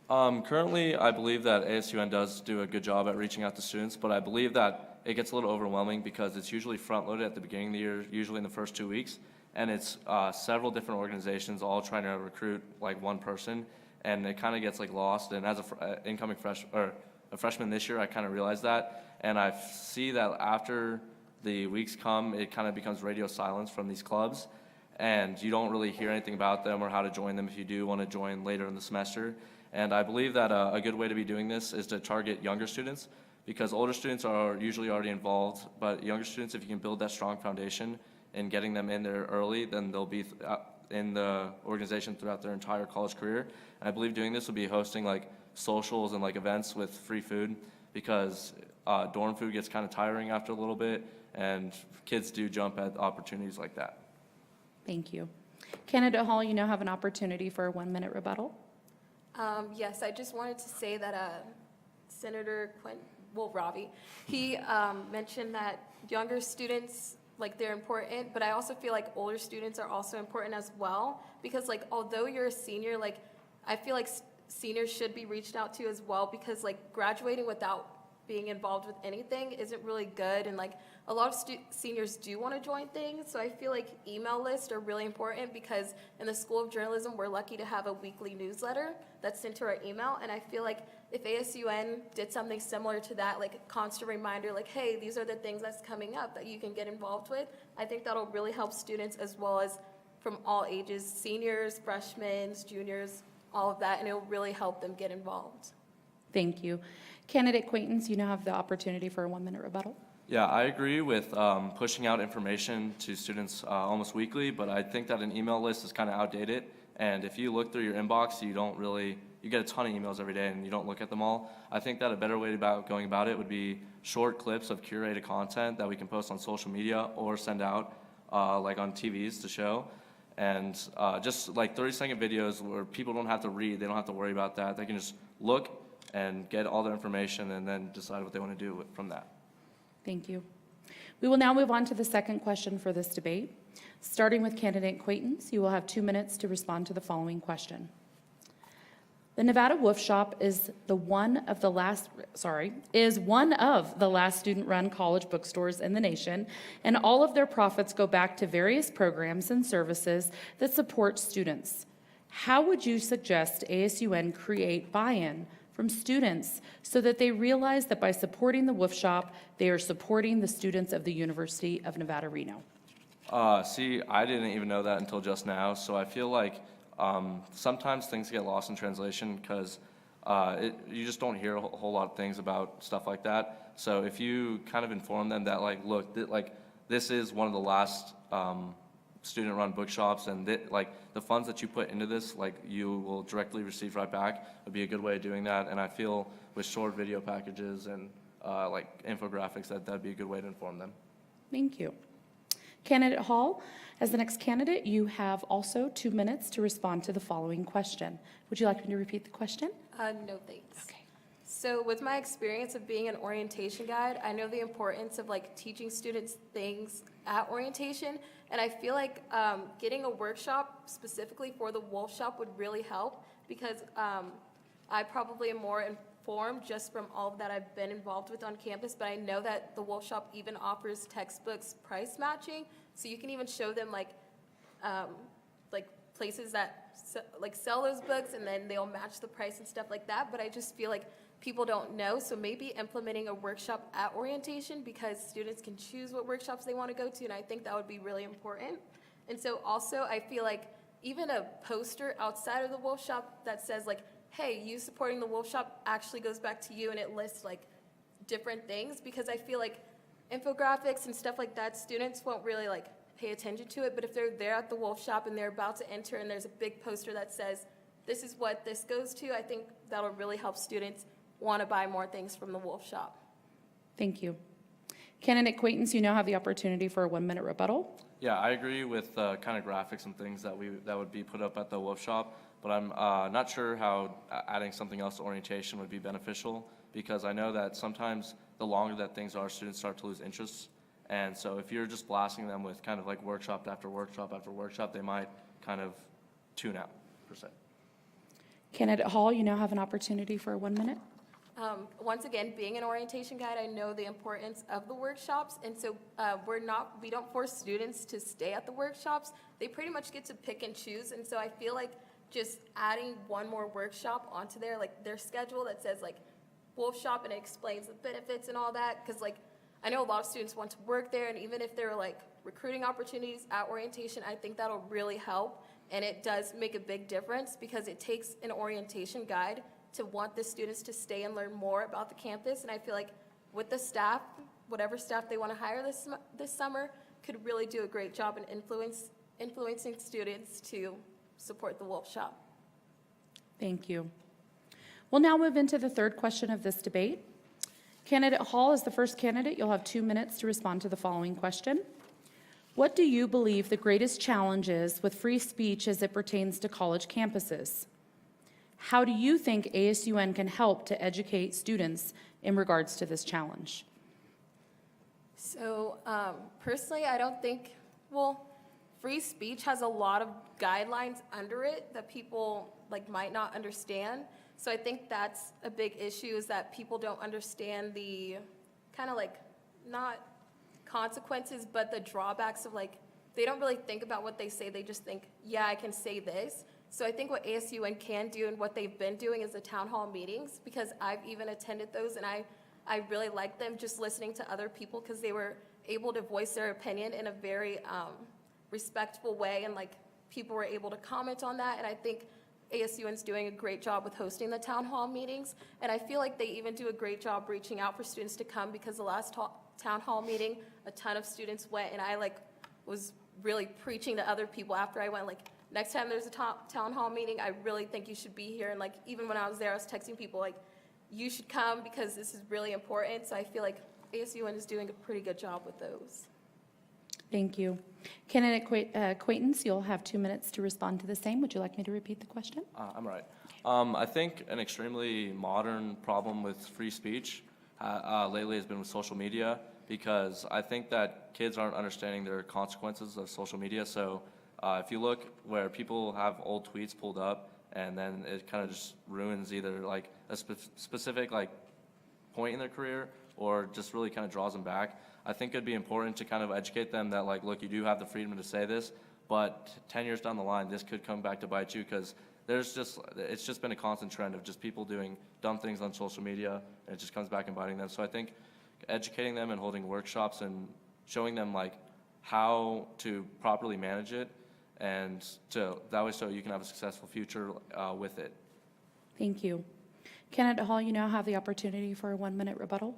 [SPEAKER 9] Currently, I believe that ASUN does do a good job at reaching out to students, but I believe that it gets a little overwhelming because it's usually front-loaded at the beginning of the year, usually in the first 2 weeks, and it's several different organizations all trying to recruit like one person, and it kind of gets like lost. And as a freshman this year, I kind of realized that, and I see that after the weeks come, it kind of becomes radio silence from these clubs, and you don't really hear anything about them or how to join them if you do want to join later in the semester. And I believe that a good way to be doing this is to target younger students, because older students are usually already involved, but younger students, if you can build that strong foundation and getting them in there early, then they'll be in the organization throughout their entire college career. And I believe doing this will be hosting like socials and like events with free food, because dorm food gets kind of tiring after a little bit, and kids do jump at opportunities like that.
[SPEAKER 5] Thank you. Candidate Hall, you now have an opportunity for a 1-minute rebuttal.
[SPEAKER 8] Yes, I just wanted to say that Senator Ravi, he mentioned that younger students, like they're important, but I also feel like older students are also important as well, because like although you're a senior, like I feel like seniors should be reached out to as well, because like graduating without being involved with anything isn't really good, and like a lot of seniors do want to join things, so I feel like email lists are really important because in the School of Journalism we're lucky to have a weekly newsletter that's sent to our email, and I feel like if ASUN did something similar to that, like a constant reminder, like, hey, these are the things that's coming up that you can get involved with, I think that'll really help students as well as from all ages, seniors, freshmen, juniors, all of that, and it'll really help them get involved.
[SPEAKER 5] Thank you. Candidate Quaintance, you now have the opportunity for a 1-minute rebuttal.
[SPEAKER 9] Yeah, I agree with pushing out information to students almost weekly, but I think that an email list is kind of outdated. And if you look through your inbox, you get a ton of emails every day and you don't look at them all. I think that a better way about going about it would be short clips of curated content that we can post on social media or send out like on TVs to show. And just like 30-second videos where people don't have to read, they don't have to worry about that. They can just look and get all their information and then decide what they want to do from that.
[SPEAKER 5] Thank you. We will now move on to the second question for this debate. Starting with candidate Quaintance, you will have 2 minutes to respond to the following question. The Nevada Wolf Shop is one of the last student-run college bookstores in the nation, and all of their profits go back to various programs and services that support students. How would you suggest ASUN create buy-in from students so that they realize that by supporting the Wolf Shop, they are supporting the students of the University of Nevada, Reno?
[SPEAKER 9] See, I didn't even know that until just now, so I feel like sometimes things get lost in translation because you just don't hear a whole lot of things about stuff like that. So if you kind of inform them that, like, look, this is one of the last student-run bookshops, and the funds that you put into this, like, you will directly receive right back, would be a good way of doing that. And I feel with short video packages and like infographics, that'd be a good way to inform them.
[SPEAKER 5] Thank you. Candidate Hall, as the next candidate, you have also 2 minutes to respond to the following question. Would you like me to repeat the question?
[SPEAKER 8] No thanks.
[SPEAKER 5] Okay.
[SPEAKER 8] So with my experience of being an orientation guide, I know the importance of like teaching students things at orientation, and I feel like getting a workshop specifically for the Wolf Shop would really help because I probably am more informed just from all that I've been involved with on campus, but I know that the Wolf Shop even offers textbooks price matching, so you can even show them like places that sell those books, and then they'll match the price and stuff like that. But I just feel like people don't know, so maybe implementing a workshop at orientation because students can choose what workshops they want to go to, and I think that would be really important. And so also I feel like even a poster outside of the Wolf Shop that says like, hey, you supporting the Wolf Shop actually goes back to you, and it lists like different things, because I feel like infographics and stuff like that, students won't really like pay attention to it, but if they're there at the Wolf Shop and they're about to enter and there's a big poster that says this is what this goes to, I think that'll really help students want to buy more things from the Wolf Shop.
[SPEAKER 5] Thank you. Candidate Quaintance, you now have the opportunity for a 1-minute rebuttal.
[SPEAKER 9] Yeah, I agree with kind of graphics and things that would be put up at the Wolf Shop, but I'm not sure how adding something else to orientation would be beneficial, because I know that sometimes the longer that things are, students start to lose interest. And so if you're just blasting them with kind of like workshop after workshop after workshop, they might kind of tune out, per se.
[SPEAKER 5] Candidate Hall, you now have an opportunity for 1 minute.
[SPEAKER 8] Once again, being an orientation guide, I know the importance of the workshops, and so we don't force students to stay at the workshops. They pretty much get to pick and choose, and so I feel like just adding one more workshop onto their schedule that says like Wolf Shop, and it explains the benefits and all that, because like I know a lot of students want to work there, and even if there are like recruiting opportunities at orientation, I think that'll really help, and it does make a big difference because it takes an orientation guide to want the students to stay and learn more about the campus, and I feel like with the staff, whatever staff they want to hire this summer, could really do a great job in influencing students to support the Wolf Shop.
[SPEAKER 5] Thank you. We'll now move into the third question of this debate. Candidate Hall is the first candidate. You'll have 2 minutes to respond to the following question. What do you believe the greatest challenge is with free speech as it pertains to college campuses? How do you think ASUN can help to educate students in regards to this challenge?
[SPEAKER 8] So personally, I don't think, free speech has a lot of guidelines under it that people like might not understand. So I think that's a big issue, is that people don't understand the kind of like, not consequences, but the drawbacks of like, they don't really think about what they say. They just think, yeah, I can say this. So I think what ASUN can do and what they've been doing is the town hall meetings, because I've even attended those, and I really like them, just listening to other people, because they were able to voice their opinion in a very respectful way, and like people were able to comment on that. And I think ASUN's doing a great job with hosting the town hall meetings, and I feel like they even do a great job reaching out for students to come, because the last town hall meeting, a ton of students went, and I like was really preaching to other people after I went, like, next time there's a town hall meeting, I really think you should be here. And like, even when I was there, I was texting people like, you should come because this is really important. So I feel like ASUN is doing a pretty good job with those.
[SPEAKER 5] Thank you. Candidate Acquaintance, you'll have 2 minutes to respond to the same. Would you like me to repeat the question?
[SPEAKER 9] I'm right. I think an extremely modern problem with free speech lately has been with social media, because I think that kids aren't understanding their consequences of social media. So if you look where people have old tweets pulled up, and then it kind of just ruins either like a specific like point in their career, or just really kind of draws them back. I think it'd be important to kind of educate them that, like, look, you do have the freedom to say this, but 10 years down the line, this could come back to bite you, because it's just been a constant trend of just people doing dumb things on social media, and it just comes back and biting them. So I think educating them and holding workshops and showing them like how to properly manage it, and that way so you can have a successful future with it.
[SPEAKER 5] Thank you. Candidate Hall, you now have the opportunity for a 1 minute rebuttal.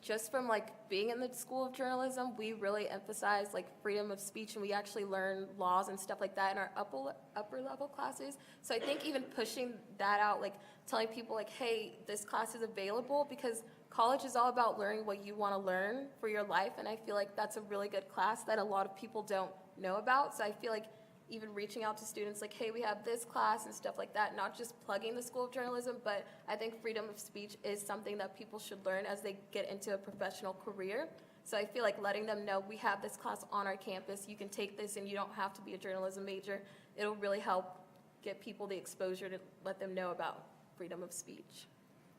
[SPEAKER 8] Just from like being in the School of Journalism, we really emphasize like freedom of speech, and we actually learn laws and stuff like that in our upper level classes. So I think even pushing that out, like telling people like, hey, this class is available, because college is all about learning what you want to learn for your life, and I feel like that's a really good class that a lot of people don't know about. So I feel like even reaching out to students like, hey, we have this class and stuff like that, not just plugging the School of Journalism, but I think freedom of speech is something that people should learn as they get into a professional career. So I feel like letting them know we have this class on our campus, you can take this and you don't have to be a journalism major. It'll really help get people the exposure to let them know about freedom of speech.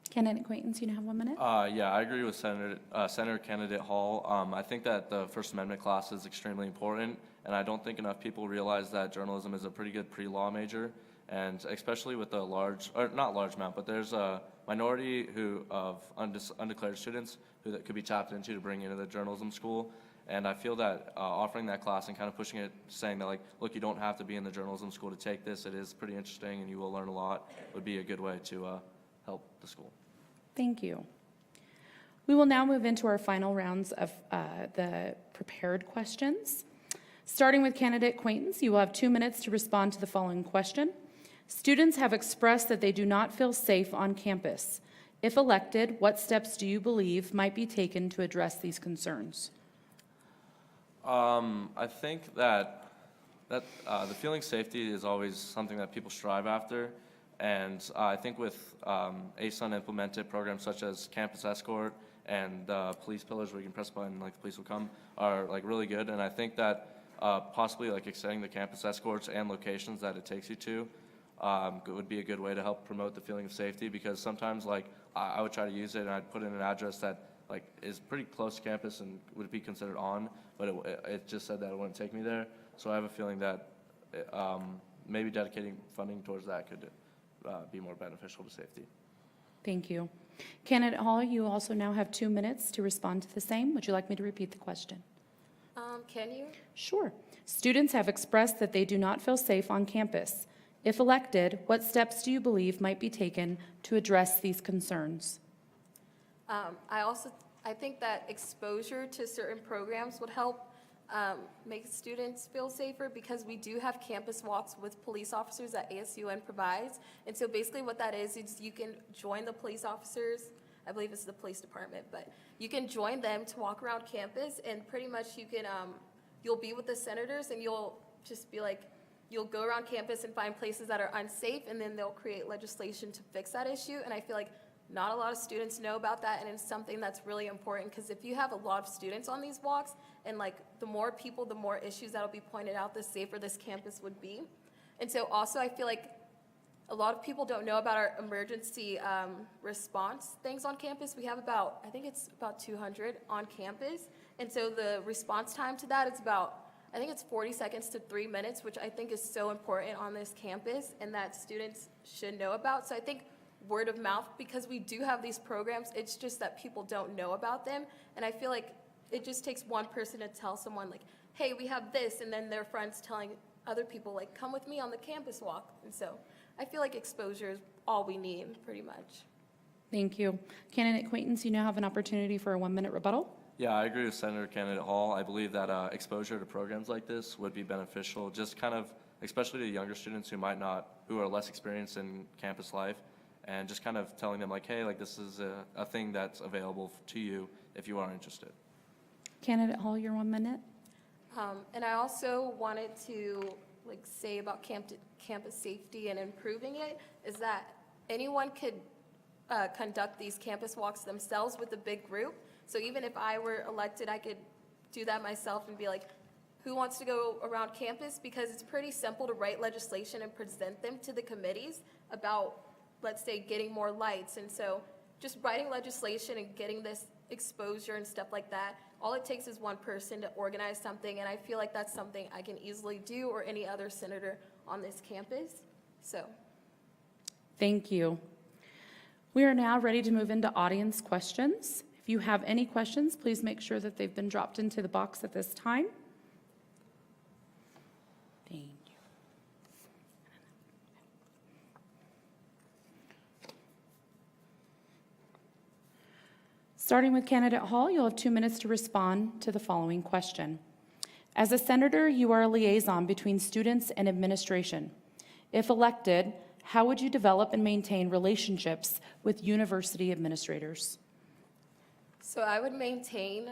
[SPEAKER 5] Candidate Acquaintance, you now have 1 minute.
[SPEAKER 9] Yeah, I agree with Senator Candidate Hall. I think that the First Amendment class is extremely important, and I don't think enough people realize that journalism is a pretty good pre-law major, and especially with the not large amount, but there's a minority of undeclared students that could be tapped into to bring into the journalism school. And I feel that offering that class and kind of pushing it, saying that like, look, you don't have to be in the journalism school to take this. It is pretty interesting, and you will learn a lot. Would be a good way to help the school.
[SPEAKER 5] Thank you. We will now move into our final rounds of the prepared questions. Starting with Candidate Acquaintance, you will have 2 minutes to respond to the following question. Students have expressed that they do not feel safe on campus. If elected, what steps do you believe might be taken to address these concerns?
[SPEAKER 9] I think that the feeling safety is always something that people strive after. And I think with ASUN implemented programs such as Campus Escort and police pillars where you can press a button and like the police will come are like really good. And I think that possibly like extending the campus escorts and locations that it takes you to would be a good way to help promote the feeling of safety, because sometimes like I would try to use it and I'd put in an address that like is pretty close to campus and would be considered on, but it just said that it wouldn't take me there. So I have a feeling that maybe dedicating funding towards that could be more beneficial to safety.
[SPEAKER 5] Thank you. Candidate Hall, you also now have 2 minutes to respond to the same. Would you like me to repeat the question?
[SPEAKER 8] Can you?
[SPEAKER 5] Sure. Students have expressed that they do not feel safe on campus. If elected, what steps do you believe might be taken to address these concerns?
[SPEAKER 8] I think that exposure to certain programs would help make students feel safer, because we do have campus walks with police officers that ASUN provides. And so basically what that is you can join the police officers, I believe it's the police department, but you can join them to walk around campus, and pretty much you can, you'll be with the senators, and you'll just be like, you'll go around campus and find places that are unsafe, and then they'll create legislation to fix that issue. And I feel like not a lot of students know about that, and it's something that's really important, because if you have a lot of students on these walks, and like the more people, the more issues that'll be pointed out, the safer this campus would be. And so also I feel like a lot of people don't know about our emergency response things on campus. We have about, I think it's about 200 on campus. And so the response time to that is about, I think it's 40 seconds to 3 minutes, which I think is so important on this campus and that students should know about. So I think word of mouth, because we do have these programs, it's just that people don't know about them. And I feel like it just takes one person to tell someone like, hey, we have this, and then their friends telling other people like, come with me on the campus walk. And so I feel like exposure is all we need pretty much.
[SPEAKER 5] Thank you. Candidate Quaintance, you now have an opportunity for a 1-minute rebuttal.
[SPEAKER 9] Yeah, I agree with Senator Candidate Hall. I believe that exposure to programs like this would be beneficial, just kind of, especially to younger students who who are less experienced in campus life, and just kind of telling them like, hey, like this is a thing that's available to you if you are interested.
[SPEAKER 5] Candidate Hall, your 1 minute.
[SPEAKER 8] And I also wanted to like say about campus safety and improving it is that anyone could conduct these campus walks themselves with a big group. So even if I were elected, I could do that myself and be like, who wants to go around campus? Because it's pretty simple to write legislation and present them to the committees about, let's say, getting more lights. And so just writing legislation and getting this exposure and stuff like that, all it takes is one person to organize something, and I feel like that's something I can easily do or any other senator on this campus. So.
[SPEAKER 5] Thank you. We are now ready to move into audience questions. If you have any questions, please make sure that they've been dropped into the box at this time. Thank you. Starting with Candidate Hall, you'll have 2 minutes to respond to the following question. As a senator, you are a liaison between students and administration. If elected, how would you develop and maintain relationships with university administrators?
[SPEAKER 8] So I would maintain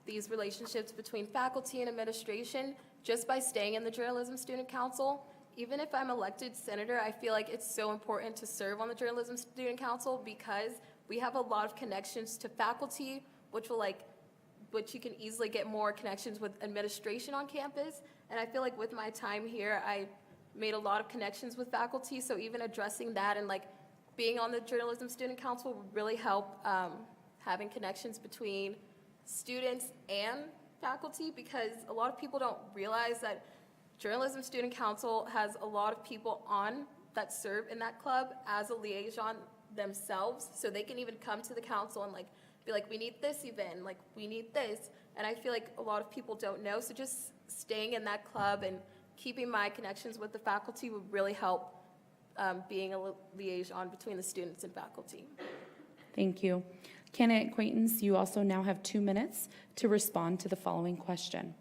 [SPEAKER 8] these relationships between faculty and administration just by staying in the Journalism Student Council. Even if I'm elected senator, I feel like it's so important to serve on the Journalism Student Council because we have a lot of connections to faculty, which you can easily get more connections with administration on campus. And I feel like with my time here, I made a lot of connections with faculty. So even addressing that and like being on the Journalism Student Council would really help having connections between students and faculty, because a lot of people don't realize that Journalism Student Council has a lot of people on that serve in that club as a liaison themselves, so they can even come to the council and like be like, we need this event, like we need this. And I feel like a lot of people don't know, so just staying in that club and keeping my connections with the faculty would really help being a liaison between the students and faculty.
[SPEAKER 5] Thank you. Candidate Quaintance, you also now have 2 minutes to respond to the following question.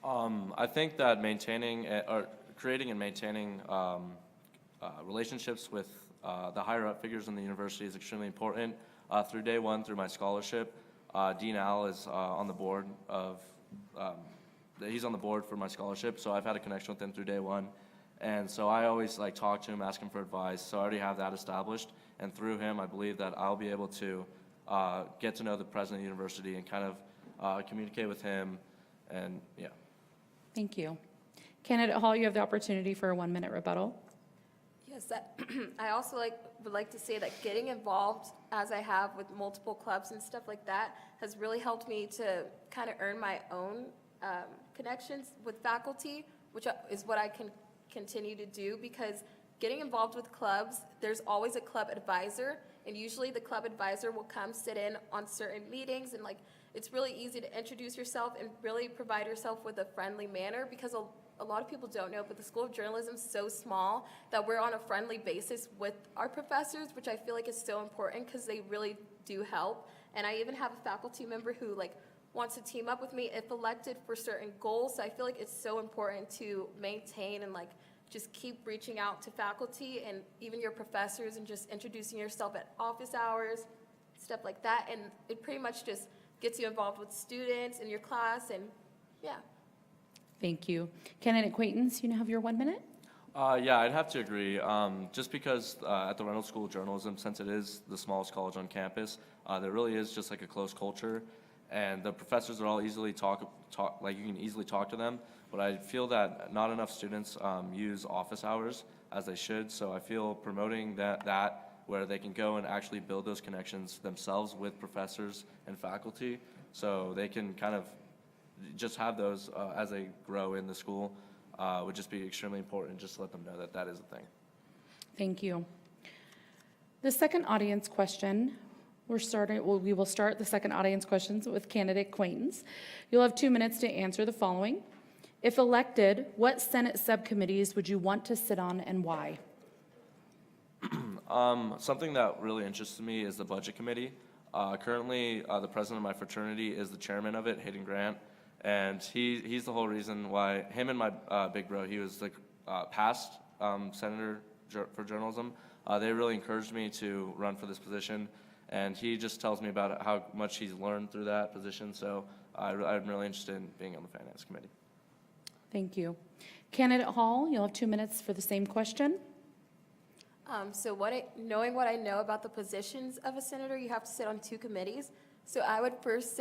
[SPEAKER 9] I think that creating and maintaining relationships with the higher up figures in the university is extremely important. Through day one, through my scholarship, Dean Al is on the board he's on the board for my scholarship, so I've had a connection with him through day one. And so I always like talk to him, ask him for advice, so I already have that established. And through him, I believe that I'll be able to get to know the president of the university and kind of communicate with him, and yeah.
[SPEAKER 5] Thank you. Candidate Hall, you have the opportunity for a 1-minute rebuttal.
[SPEAKER 8] Yes, I also would like to say that getting involved, as I have with multiple clubs and stuff like that, has really helped me to kind of earn my own connections with faculty, which is what I can continue to do, because getting involved with clubs, there's always a club advisor, and usually the club advisor will come sit in on certain meetings, and like it's really easy to introduce yourself and really provide yourself with a friendly manner, because a lot of people don't know, but the School of Journalism is so small that we're on a friendly basis with our professors, which I feel like is so important because they really do help. And I even have a faculty member who like wants to team up with me if elected for certain goals. So I feel like it's so important to maintain and like just keep reaching out to faculty and even your professors and just introducing yourself at office hours, stuff like that. And it pretty much just gets you involved with students in your class, and yeah.
[SPEAKER 5] Thank you. Candidate Quaintance, you now have your 1 minute.
[SPEAKER 9] Yeah, I'd have to agree. Just because at the Reynolds School of Journalism, since it is the smallest college on campus, there really is just like a close culture, and the professors are all easily like you can easily talk to them. But I feel that not enough students use office hours as they should. So I feel promoting that where they can go and actually build those connections themselves with professors and faculty, so they can kind of just have those as they grow in the school, would just be extremely important, just to let them know that that is a thing.
[SPEAKER 5] Thank you. The second audience question, we will start the second audience questions with candidate acquaintance. You'll have 2 minutes to answer the following. If elected, what Senate subcommittees would you want to sit on and why?
[SPEAKER 9] Something that really interests me is the Budget Committee. Currently, the president of my fraternity is the chairman of it, Hayden Grant, and he's the whole reason why, him and my big bro, he was the past senator for journalism. They really encouraged me to run for this position, and he just tells me about how much he's learned through that position, so I'm really interested in being on the Finance Committee.
[SPEAKER 5] Thank you. Candidate Hall, you'll have 2 minutes for the same question.
[SPEAKER 8] So knowing what I know about the positions of a senator, you have to sit on 2 committees. So I would first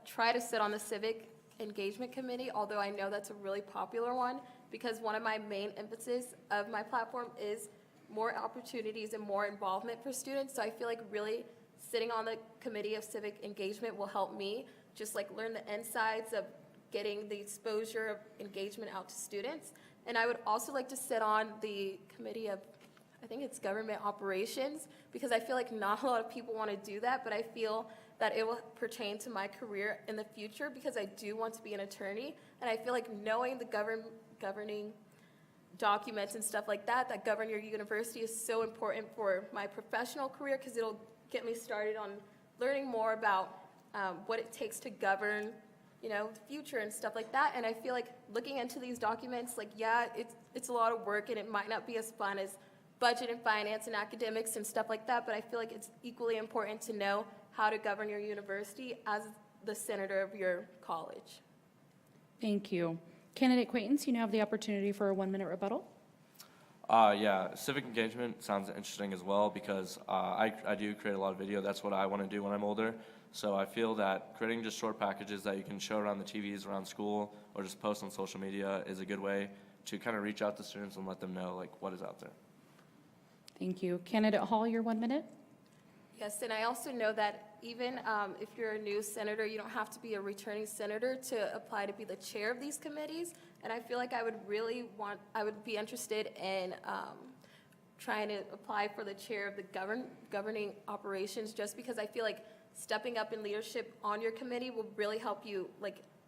[SPEAKER 8] try to sit on the Civic Engagement Committee, although I know that's a really popular one, because one of my main emphasis of my platform is more opportunities and more involvement for students. So I feel like really sitting on the Committee of Civic Engagement will help me just like learn the insides of getting the exposure of engagement out to students. And I would also like to sit on the Committee of, I think it's Government Operations, because I feel like not a lot of people want to do that, but I feel that it will pertain to my career in the future because I do want to be an attorney, and I feel like knowing the governing documents and stuff like that that govern your university is so important for my professional career because it'll get me started on learning more about what it takes to govern, the future and stuff like that. And I feel like looking into these documents, like, yeah, it's a lot of work and it might not be as fun as budget and finance and academics and stuff like that, but I feel like it's equally important to know how to govern your university as the senator of your college.
[SPEAKER 5] Thank you. Candidate acquaintance, you now have the opportunity for a 1-minute rebuttal.
[SPEAKER 9] Yeah, civic engagement sounds interesting as well because I do create a lot of video. That's what I want to do when I'm older. So I feel that creating just short packages that you can show around the TVs around school or just post on social media is a good way to kind of reach out to students and let them know like what is out there.
[SPEAKER 5] Thank you. Candidate Hall, your 1 minute.
[SPEAKER 8] Yes, and I also know that even if you're a new senator, you don't have to be a returning senator to apply to be the chair of these committees. And I feel like I would be interested in trying to apply for the chair of the governing operations, just because I feel like stepping up in leadership on your committee will really help you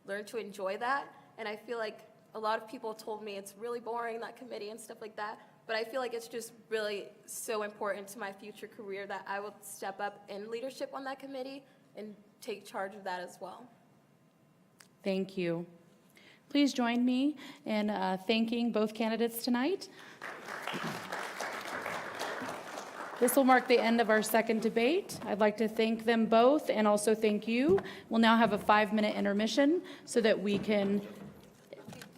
[SPEAKER 8] learn to enjoy that. And I feel like a lot of people told me it's really boring, that committee and stuff like that. But I feel like it's just really so important to my future career that I will step up in leadership on that committee and take charge of that as well.
[SPEAKER 5] Thank you. Please join me in thanking both candidates tonight. This will mark the end of our second debate. I'd like to thank them both and also thank you. We'll now have a 5-minute intermission so that we can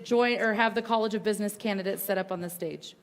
[SPEAKER 5] join or have the College of Business candidates set up on the stage.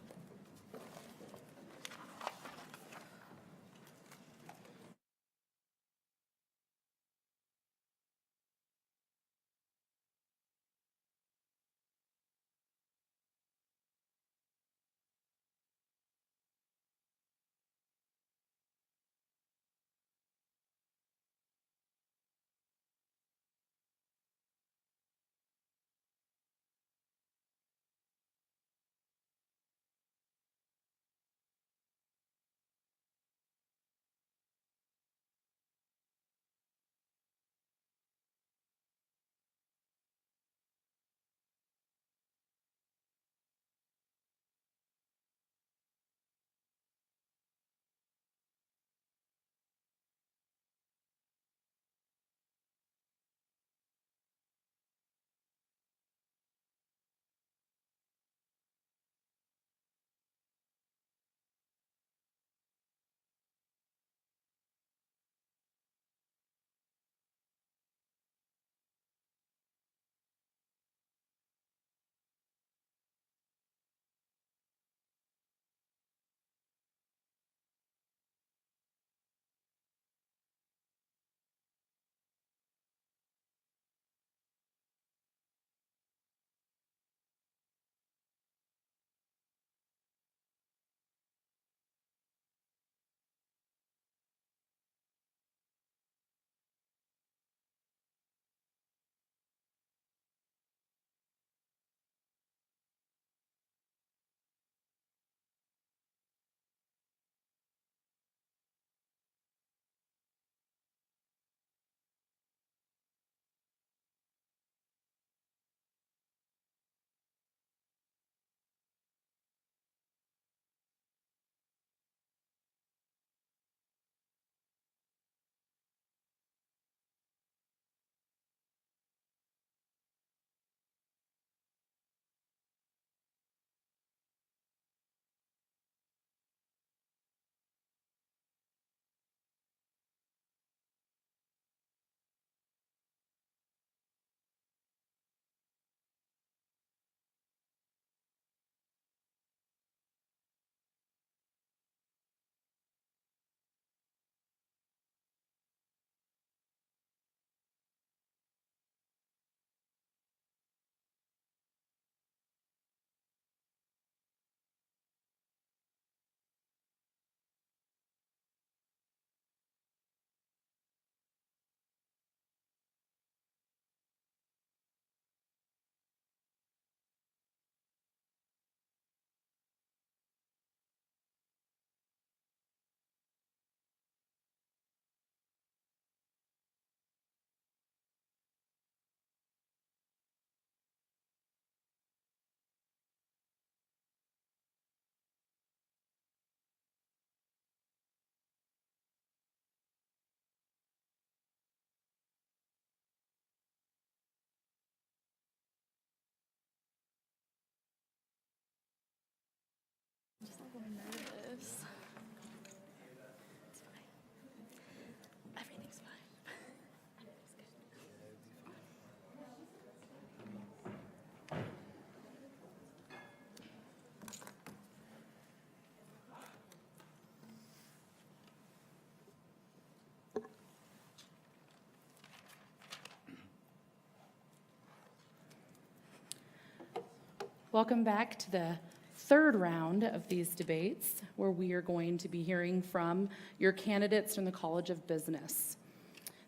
[SPEAKER 5] Welcome back to the third round of these debates, where we are going to be hearing from your candidates from the College of Business.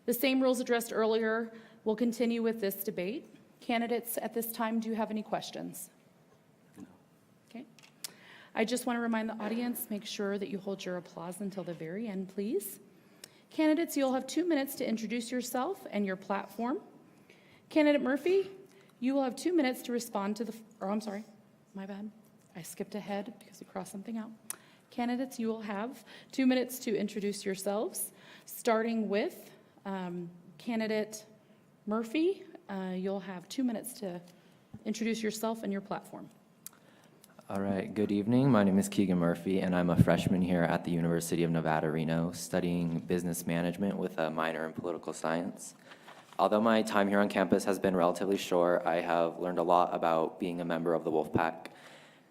[SPEAKER 5] The same rules addressed earlier will continue with this debate. Candidates, at this time, do you have any questions? No. Okay. I just want to remind the audience, make sure that you hold your applause until the very end, please. Candidates, you'll have 2 minutes to introduce yourself and your platform. Candidate Murphy, you will have 2 minutes to respond to the, I'm sorry, my bad. I skipped ahead because we crossed something out. Candidates, you will have 2 minutes to introduce yourselves, starting with candidate Murphy. You'll have 2 minutes to introduce yourself and your platform.
[SPEAKER 10] All right, good evening. My name is Keegan Murphy, and I'm a freshman here at the University of Nevada, Reno, studying business management with a minor in political science. Although my time here on campus has been relatively short, I have learned a lot about being a member of the Wolfpack.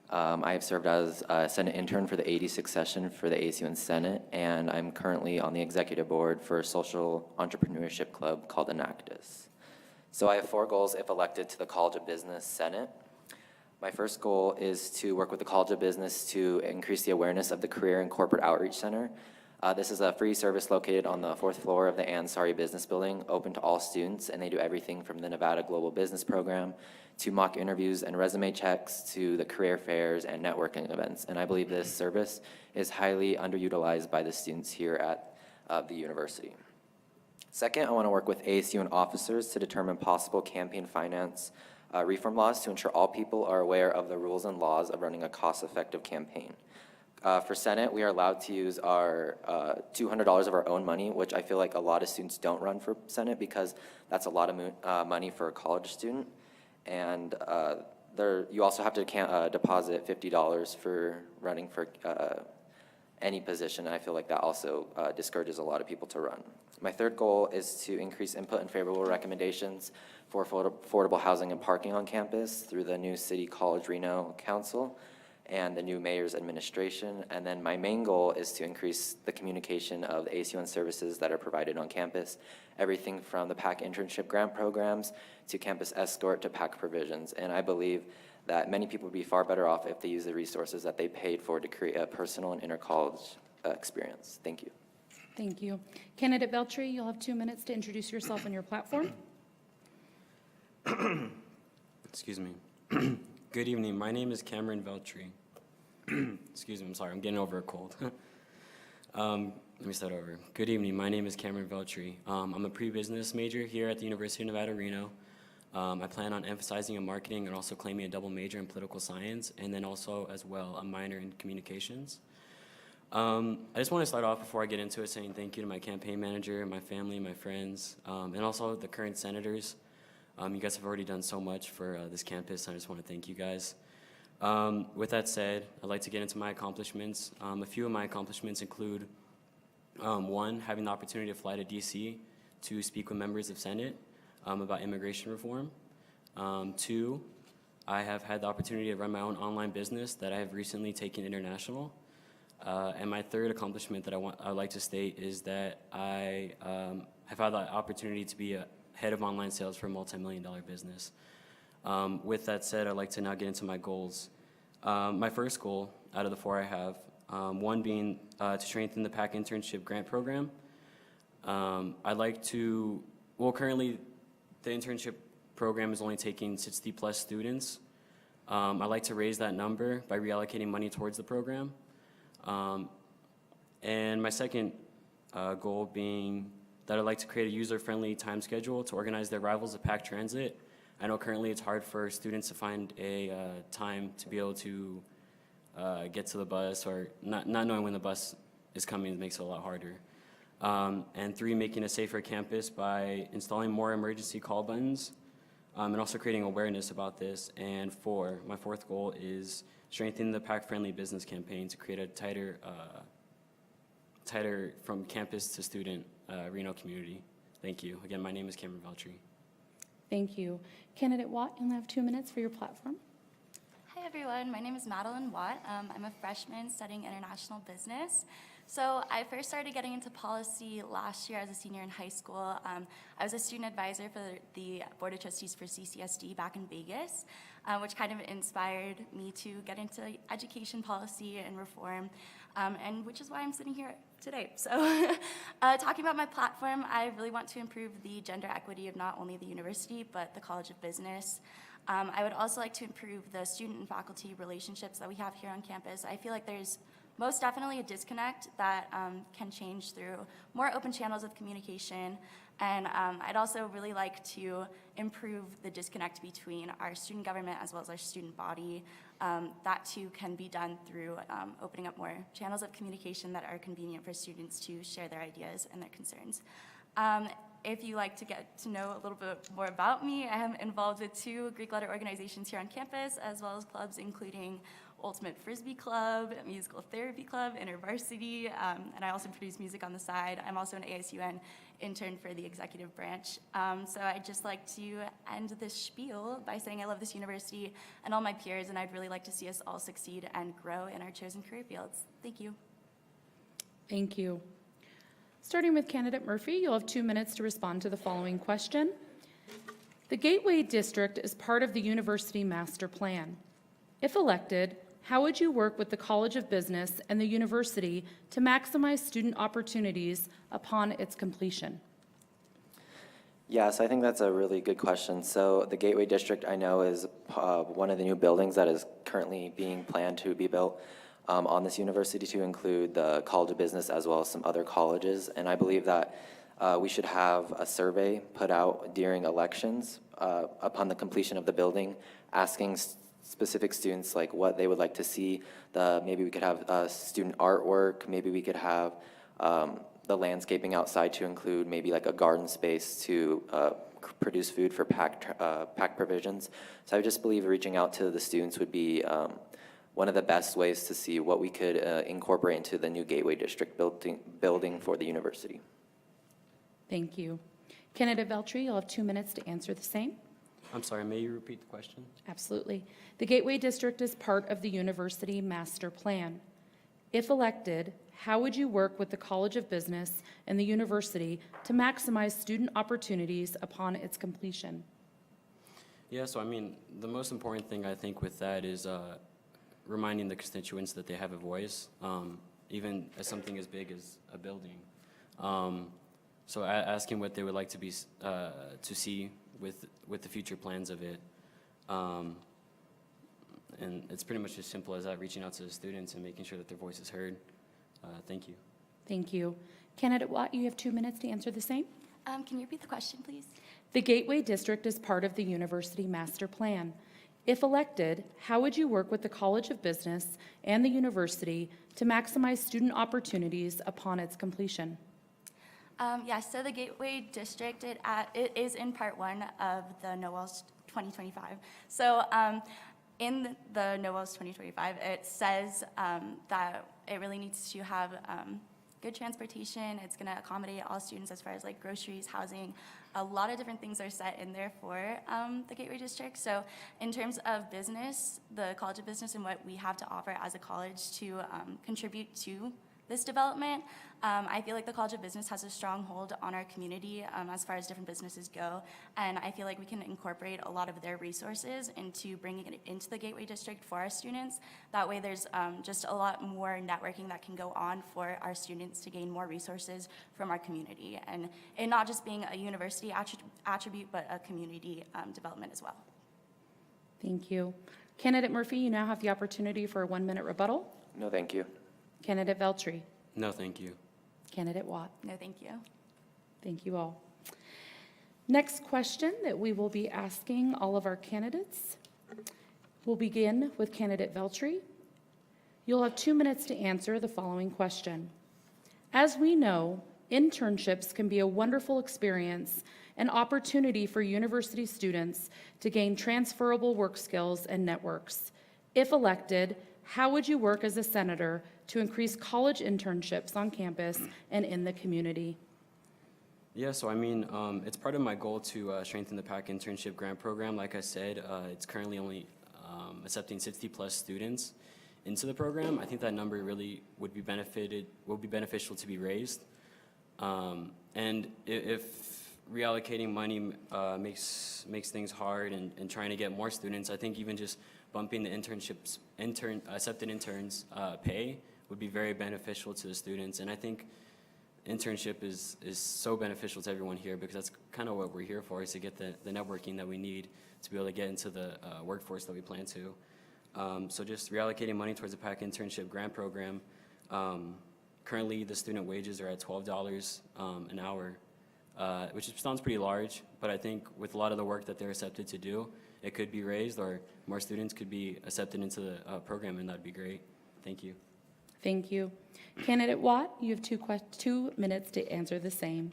[SPEAKER 10] I have served as a Senate intern for the 86th session for the ASUN Senate, and I'm currently on the executive board for a social entrepreneurship club called Enactus. So I have 4 goals if elected to the College of Business Senate. My first goal is to work with the College of Business to increase the awareness of the Career and Corporate Outreach Center. This is a free service located on the 4th floor of the Ansari Business Building, open to all students, and they do everything from the Nevada Global Business Program to mock interviews and resume checks to the career fairs and networking events. And I believe this service is highly underutilized by the students here at the university. Second, I want to work with ASUN officers to determine possible campaign finance reform laws to ensure all people are aware of the rules and laws of running a cost-effective campaign. For Senate, we are allowed to use our $200 of our own money, which I feel like a lot of students don't run for Senate because that's a lot of money for a college student. And you also have to deposit $50 for running for any position. I feel like that also discourages a lot of people to run. My third goal is to increase input and favorable recommendations for affordable housing and parking on campus through the new City College Reno Council and the new mayor's administration. And then my main goal is to increase the communication of the ASUN services that are provided on campus, everything from the PAC internship grant programs to campus escort to PAC provisions. And I believe that many people would be far better off if they use the resources that they paid for to create a personal and inter-college experience. Thank you.
[SPEAKER 5] Thank you. Candidate Beltry, you'll have 2 minutes to introduce yourself and your platform.
[SPEAKER 11] Excuse me. Good evening. My name is Cameron Veltry. Excuse me, I'm sorry. I'm getting over a cold. Let me start over. Good evening. My name is Cameron Veltry. I'm a pre-business major here at the University of Nevada, Reno. I plan on emphasizing in marketing and also claiming a double major in political science, and then also as well a minor in communications. I just want to start off before I get into it saying thank you to my campaign manager, my family, my friends, and also the current senators. You guys have already done so much for this campus, and I just want to thank you guys. With that said, I'd like to get into my accomplishments. A few of my accomplishments include, 1, having the opportunity to fly to DC to speak with members of Senate about immigration reform. 2, I have had the opportunity to run my own online business that I have recently taken international. And my third accomplishment that I'd like to state is that I have had the opportunity to be a head of online sales for a multi-million-dollar business. With that said, I'd like to now get into my goals. My first goal out of the 4 I have, 1 being to strengthen the PAC internship grant program. I'd like to, currently the internship program is only taking 60 plus students. I'd like to raise that number by reallocating money towards the program. And my second goal being that I'd like to create a user-friendly time schedule to organize the arrivals of PAC Transit. I know currently it's hard for students to find a time to be able to get to the bus, or not knowing when the bus is coming makes it a lot harder. And 3, making a safer campus by installing more emergency call buttons and also creating awareness about this. And 4, my fourth goal is strengthening the PAC-friendly business campaign to create a tighter from campus to student Reno community. Thank you. Again, my name is Cameron Veltry.
[SPEAKER 5] Thank you. Candidate Watt, you'll have 2 minutes for your platform.
[SPEAKER 12] Hi everyone, my name is Madeline Watt. I'm a freshman studying international business. So I first started getting into policy last year as a senior in high school. I was a student advisor for the Board of Trustees for CCSD back in Vegas, which kind of inspired me to get into education policy and reform, and which is why I'm sitting here today. So talking about my platform, I really want to improve the gender equity of not only the university, but the College of Business. I would also like to improve the student and faculty relationships that we have here on campus. I feel like there's most definitely a disconnect that can change through more open channels of communication. And I'd also really like to improve the disconnect between our student government as well as our student body. That too can be done through opening up more channels of communication that are convenient for students to share their ideas and their concerns. If you like to get to know a little bit more about me, I am involved with 2 Greek letter organizations here on campus, as well as clubs including Ultimate Frisbee Club, Musical Therapy Club, InterVarsity, and I also produce music on the side. I'm also an ASUN intern for the executive branch. So I'd just like to end this spiel by saying I love this university and all my peers, and I'd really like to see us all succeed and grow in our chosen career fields. Thank you.
[SPEAKER 5] Thank you. Starting with candidate Murphy, you'll have 2 minutes to respond to the following question. The Gateway District is part of the University Master Plan. If elected, how would you work with the College of Business and the university to maximize student opportunities upon its completion?
[SPEAKER 10] Yes, I think that's a really good question. So the Gateway District, I know, is one of the new buildings that is currently being planned to be built on this university, to include the College of Business as well as some other colleges. And I believe that we should have a survey put out during elections upon the completion of the building, asking specific students like what they would like to see. Maybe we could have student artwork, maybe we could have the landscaping outside to include maybe like a garden space to produce food for packed provisions. So I just believe reaching out to the students would be one of the best ways to see what we could incorporate into the new Gateway District building for the university.
[SPEAKER 5] Thank you. Candidate Veltri, you'll have 2 minutes to answer the same.
[SPEAKER 11] I'm sorry, may you repeat the question?
[SPEAKER 5] Absolutely. The Gateway District is part of the University Master Plan. If elected, how would you work with the College of Business and the university to maximize student opportunities upon its completion?
[SPEAKER 11] Yeah, so I mean, the most important thing I think with that is reminding the constituents that they have a voice, even as something as big as a building. So asking what they would like to be to see with the future plans of it. And it's pretty much as simple as that, reaching out to the students and making sure that their voice is heard. Thank you.
[SPEAKER 5] Thank you. Candidate Watt, you have 2 minutes to answer the same.
[SPEAKER 12] Can you repeat the question, please?
[SPEAKER 5] The Gateway District is part of the University Master Plan. If elected, how would you work with the College of Business and the university to maximize student opportunities upon its completion?
[SPEAKER 12] Yes, so the Gateway District, it is in Part 1 of the NOELS 2025. So in the NOELS 2025, it says that it really needs to have good transportation. It's going to accommodate all students as far as like groceries, housing. A lot of different things are set in there for the Gateway District. So in terms of business, the College of Business and what we have to offer as a college to contribute to this development, I feel like the College of Business has a strong hold on our community as far as different businesses go, and I feel like we can incorporate a lot of their resources into bringing it into the Gateway District for our students. That way there's just a lot more networking that can go on for our students to gain more resources from our community, and it not just being a university attribute, but a community development as well.
[SPEAKER 5] Thank you. Candidate Murphy, you now have the opportunity for a 1-minute rebuttal.
[SPEAKER 10] No, thank you.
[SPEAKER 5] Candidate Veltri.
[SPEAKER 11] No, thank you.
[SPEAKER 5] Candidate Watt.
[SPEAKER 12] No, thank you.
[SPEAKER 5] Thank you all. Next question that we will be asking all of our candidates. We'll begin with candidate Veltri. You'll have 2 minutes to answer the following question. As we know, internships can be a wonderful experience and opportunity for university students to gain transferable work skills and networks. If elected, how would you work as a senator to increase college internships on campus and in the community?
[SPEAKER 11] Yeah, so I mean, it's part of my goal to strengthen the PAC internship grant program. Like I said, it's currently only accepting 60 plus students into the program. I think that number really would be beneficial to be raised. And if reallocating money makes things hard and trying to get more students, I think even just bumping the accepted interns pay would be very beneficial to the students. And I think internship is so beneficial to everyone here, because that's kind of what we're here for, is to get the networking that we need to be able to get into the workforce that we plan to. So just reallocating money towards the PAC internship grant program. Currently, the student wages are at $12 an hour, which sounds pretty large, but I think with a lot of the work that they're accepted to do, it could be raised, or more students could be accepted into the program, and that'd be great. Thank you.
[SPEAKER 5] Thank you. Candidate Watt, you have 2 minutes to answer the same.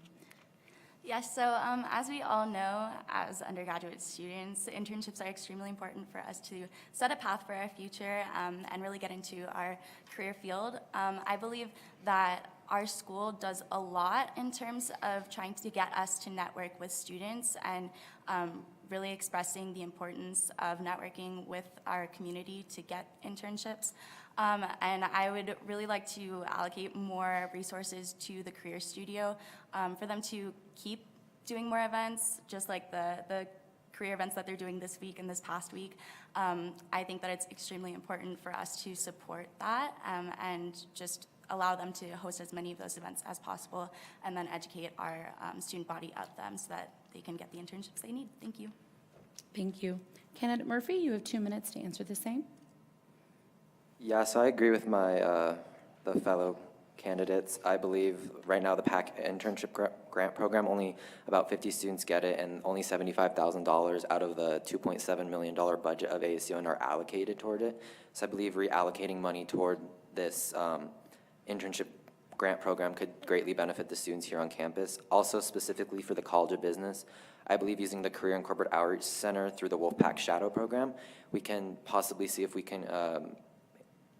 [SPEAKER 12] Yes, so as we all know, as undergraduate students, internships are extremely important for us to set a path for our future and really get into our career field. I believe that our school does a lot in terms of trying to get us to network with students and really expressing the importance of networking with our community to get internships. And I would really like to allocate more resources to the Career Studio for them to keep doing more events, just like the career events that they're doing this week and this past week. I think that it's extremely important for us to support that and just allow them to host as many of those events as possible, and then educate our student body of them so that they can get the internships they need. Thank you.
[SPEAKER 5] Thank you. Candidate Murphy, you have 2 minutes to answer the same.
[SPEAKER 10] Yeah, so I agree with my the fellow candidates. I believe right now the PAC internship grant program, only about 50 students get it, and only $75,000 out of the $2.7 million budget of ASUN are allocated toward it. So I believe reallocating money toward this internship grant program could greatly benefit the students here on campus. Also, specifically for the College of Business, I believe using the Career and Corporate Outreach Center through the Wolfpack Shadow Program, we can possibly see if we can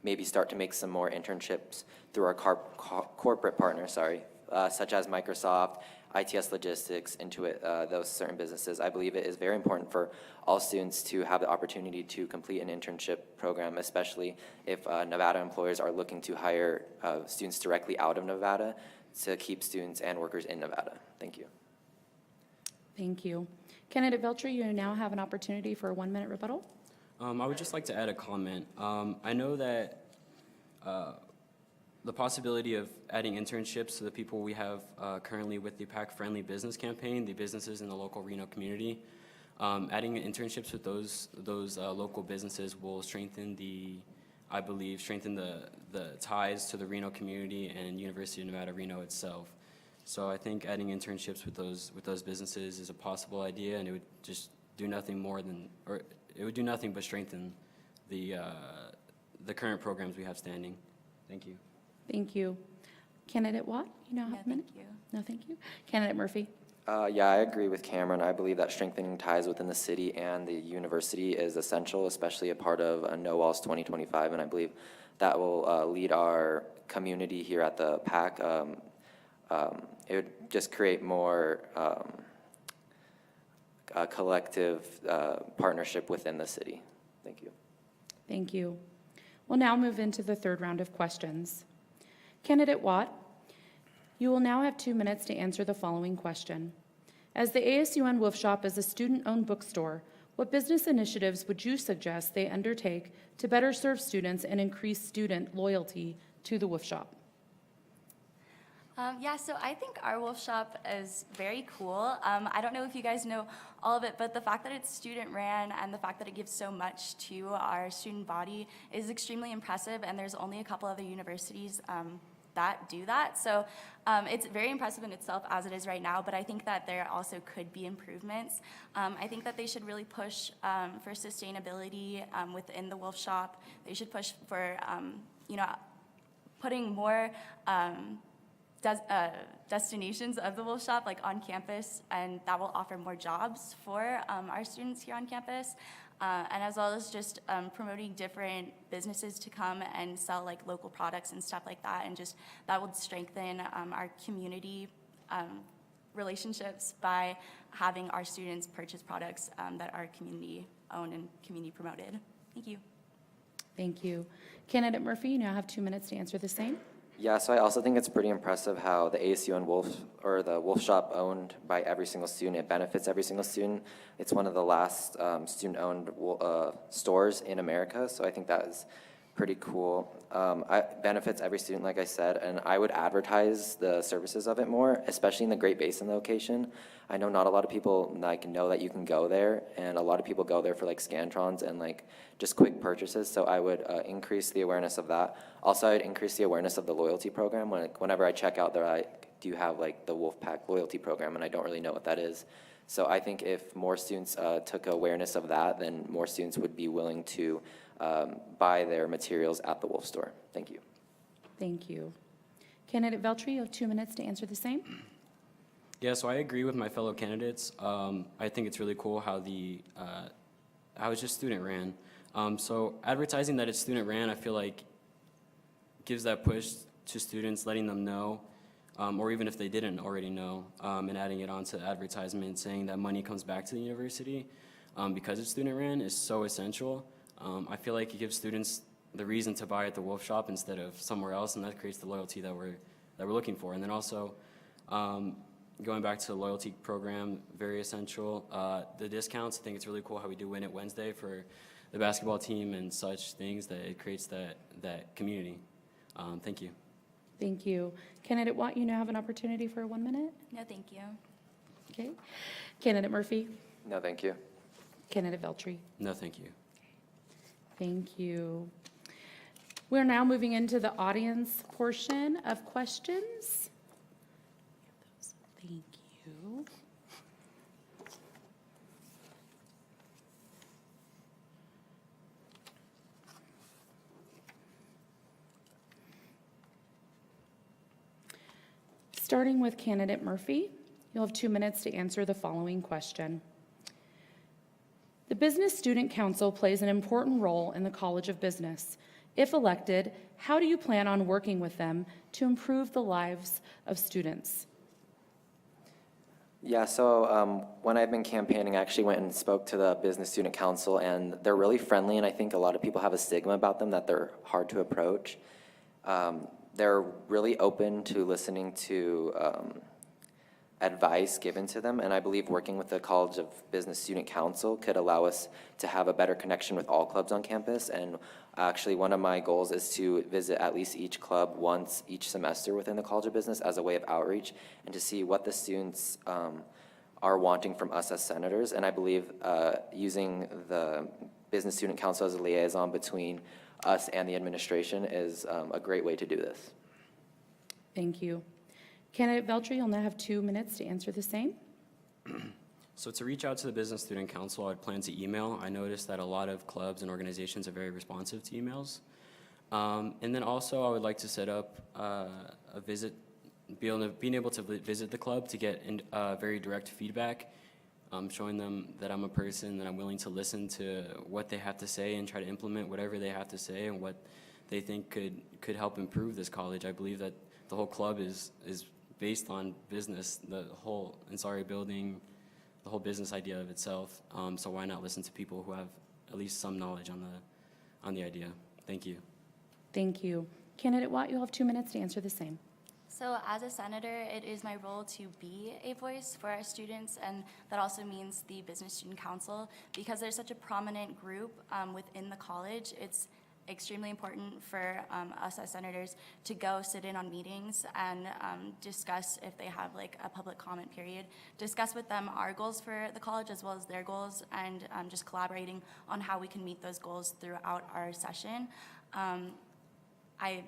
[SPEAKER 10] maybe start to make some more internships through our corporate partners, such as Microsoft, ITS Logistics, Intuit, those certain businesses. I believe it is very important for all students to have the opportunity to complete an internship program, especially if Nevada employers are looking to hire students directly out of Nevada to keep students and workers in Nevada. Thank you.
[SPEAKER 5] Thank you. Candidate Veltri, you now have an opportunity for a 1-minute rebuttal.
[SPEAKER 11] I would just like to add a comment. I know that the possibility of adding internships to the people we have currently with the PAC Friendly Business Campaign, the businesses in the local Reno community, adding internships with those local businesses will strengthen the ties to the Reno community and University of Nevada, Reno itself. So I think adding internships with those businesses is a possible idea, and it would just do nothing more than, or it would do nothing but strengthen the current programs we have standing. Thank you.
[SPEAKER 5] Thank you. Candidate Watt, you now have a minute.
[SPEAKER 12] Thank you.
[SPEAKER 5] No, thank you. Candidate Murphy.
[SPEAKER 10] Yeah, I agree with Cameron. I believe that strengthening ties within the city and the university is essential, especially a part of No Walls 2025, and I believe that will lead our community here at the PAC. It would just create more collective partnership within the city. Thank you.
[SPEAKER 5] Thank you. We'll now move into the 3rd round of questions. Candidate Watt, you will now have 2 minutes to answer the following question. As the ASUN Wolf Shop is a student-owned bookstore, what business initiatives would you suggest they undertake to better serve students and increase student loyalty to the Wolf Shop?
[SPEAKER 12] Yeah, so I think our Wolf Shop is very cool. I don't know if you guys know all of it, but the fact that it's student-ran and the fact that it gives so much to our student body is extremely impressive, and there's only a couple other universities that do that. So it's very impressive in itself as it is right now, but I think that there also could be improvements. I think that they should really push for sustainability within the Wolf Shop. They should push for, putting more destinations of the Wolf Shop, like on campus, and that will offer more jobs for our students here on campus, and as well as just promoting different businesses to come and sell like local products and stuff like that, and just that would strengthen our community relationships by having our students purchase products that are community owned and community promoted. Thank you.
[SPEAKER 5] Thank you. Candidate Murphy, you now have 2 minutes to answer the same.
[SPEAKER 10] Yeah, so I also think it's pretty impressive how the ASUN Wolf, or the Wolf Shop owned by every single student, it benefits every single student. It's one of the last student-owned stores in America, so I think that is pretty cool. It benefits every student, like I said, and I would advertise the services of it more, especially in the Great Basin location. I know not a lot of people know that you can go there, and a lot of people go there for Scantrons and just quick purchases, so I would increase the awareness of that. Also, I'd increase the awareness of the loyalty program. Whenever I check out there, I do have the Wolfpack loyalty program, and I don't really know what that is. So I think if more students took awareness of that, then more students would be willing to buy their materials at the Wolf store. Thank you.
[SPEAKER 5] Thank you. Candidate Veltri, you have 2 minutes to answer the same.
[SPEAKER 11] Yeah, so I agree with my fellow candidates. I think it's really cool how how it's just student ran. So advertising that it's student ran, I feel like gives that push to students, letting them know, or even if they didn't already know, and adding it onto advertisement, saying that money comes back to the university because it's student ran is so essential. I feel like it gives students the reason to buy at the Wolf Shop instead of somewhere else, and that creates the loyalty that we're looking for. And then also, going back to the loyalty program, very essential. The discounts, I think it's really cool how we do Win It Wednesday for the basketball team and such things, that it creates that community. Thank you.
[SPEAKER 5] Thank you. Candidate Watt, you now have an opportunity for 1 minute.
[SPEAKER 12] No, thank you.
[SPEAKER 5] Okay. Candidate Murphy.
[SPEAKER 10] No, thank you.
[SPEAKER 5] Candidate Veltri.
[SPEAKER 11] No, thank you.
[SPEAKER 5] Thank you. We're now moving into the audience portion of questions. Thank you. Starting with candidate Murphy, you'll have 2 minutes to answer the following question. The Business Student Council plays an important role in the College of Business. If elected, how do you plan on working with them to improve the lives of students?
[SPEAKER 10] Yeah, so when I've been campaigning, I actually went and spoke to the Business Student Council, and they're really friendly, and I think a lot of people have a stigma about them that they're hard to approach. They're really open to listening to advice given to them, and I believe working with the College of Business Student Council could allow us to have a better connection with all clubs on campus. And actually, one of my goals is to visit at least each club once each semester within the College of Business as a way of outreach and to see what the students are wanting from us as senators. And I believe using the Business Student Council as a liaison between us and the administration is a great way to do this.
[SPEAKER 5] Thank you. Candidate Veltri, you'll now have 2 minutes to answer the same.
[SPEAKER 11] So to reach out to the Business Student Council, I'd plan to email. I noticed that a lot of clubs and organizations are very responsive to emails. And then also I would like to set up a visit, being able to visit the club to get very direct feedback, showing them that I'm a person, that I'm willing to listen to what they have to say and try to implement whatever they have to say and what they think could help improve this college. I believe that the whole club is based on business, the whole Ansari building, the whole business idea of itself. So why not listen to people who have at least some knowledge on the idea? Thank you.
[SPEAKER 5] Thank you. Candidate Watt, you'll have 2 minutes to answer the same.
[SPEAKER 12] So as a senator, it is my role to be a voice for our students, and that also means the Business Student Council. Because there's such a prominent group within the college, it's extremely important for us as senators to go sit in on meetings and discuss, if they have a public comment period, discuss with them our goals for the college as well as their goals, and just collaborating on how we can meet those goals throughout our session. I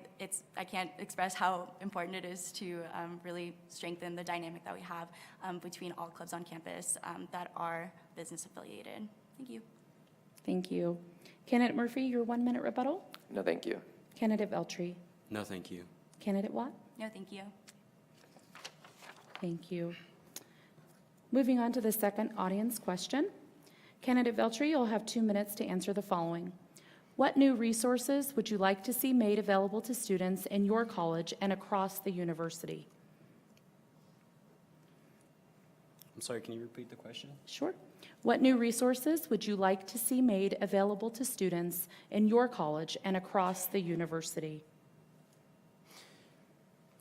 [SPEAKER 12] can't express how important it is to really strengthen the dynamic that we have between all clubs on campus that are business affiliated. Thank you.
[SPEAKER 5] Thank you. Candidate Murphy, your 1 minute rebuttal.
[SPEAKER 10] No, thank you.
[SPEAKER 5] Candidate Veltri.
[SPEAKER 11] No, thank you.
[SPEAKER 5] Candidate Watt.
[SPEAKER 12] No, thank you.
[SPEAKER 5] Thank you. Moving on to the second audience question. Candidate Veltri, you'll have 2 minutes to answer the following. What new resources would you like to see made available to students in your college and across the university?
[SPEAKER 11] I'm sorry, can you repeat the question?
[SPEAKER 5] Sure. What new resources would you like to see made available to students in your college and across the university?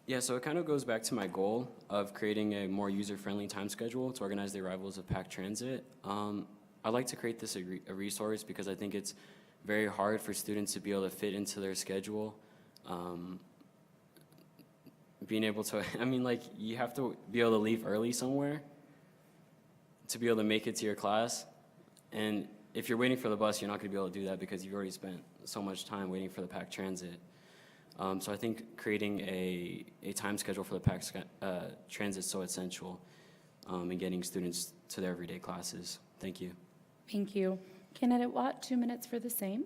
[SPEAKER 11] Yeah, so it kind of goes back to my goal of creating a more user-friendly time schedule to organize the arrivals of packed transit. I'd like to create this a resource because I think it's very hard for students to be able to fit into their schedule. Being able to, I mean, like, you have to be able to leave early somewhere to be able to make it to your class. And if you're waiting for the bus, you're not going to be able to do that because you've already spent so much time waiting for the packed transit. So I think creating a time schedule for the packed transit is so essential in getting students to their everyday classes. Thank you.
[SPEAKER 5] Thank you. Candidate Watt, 2 minutes for the same.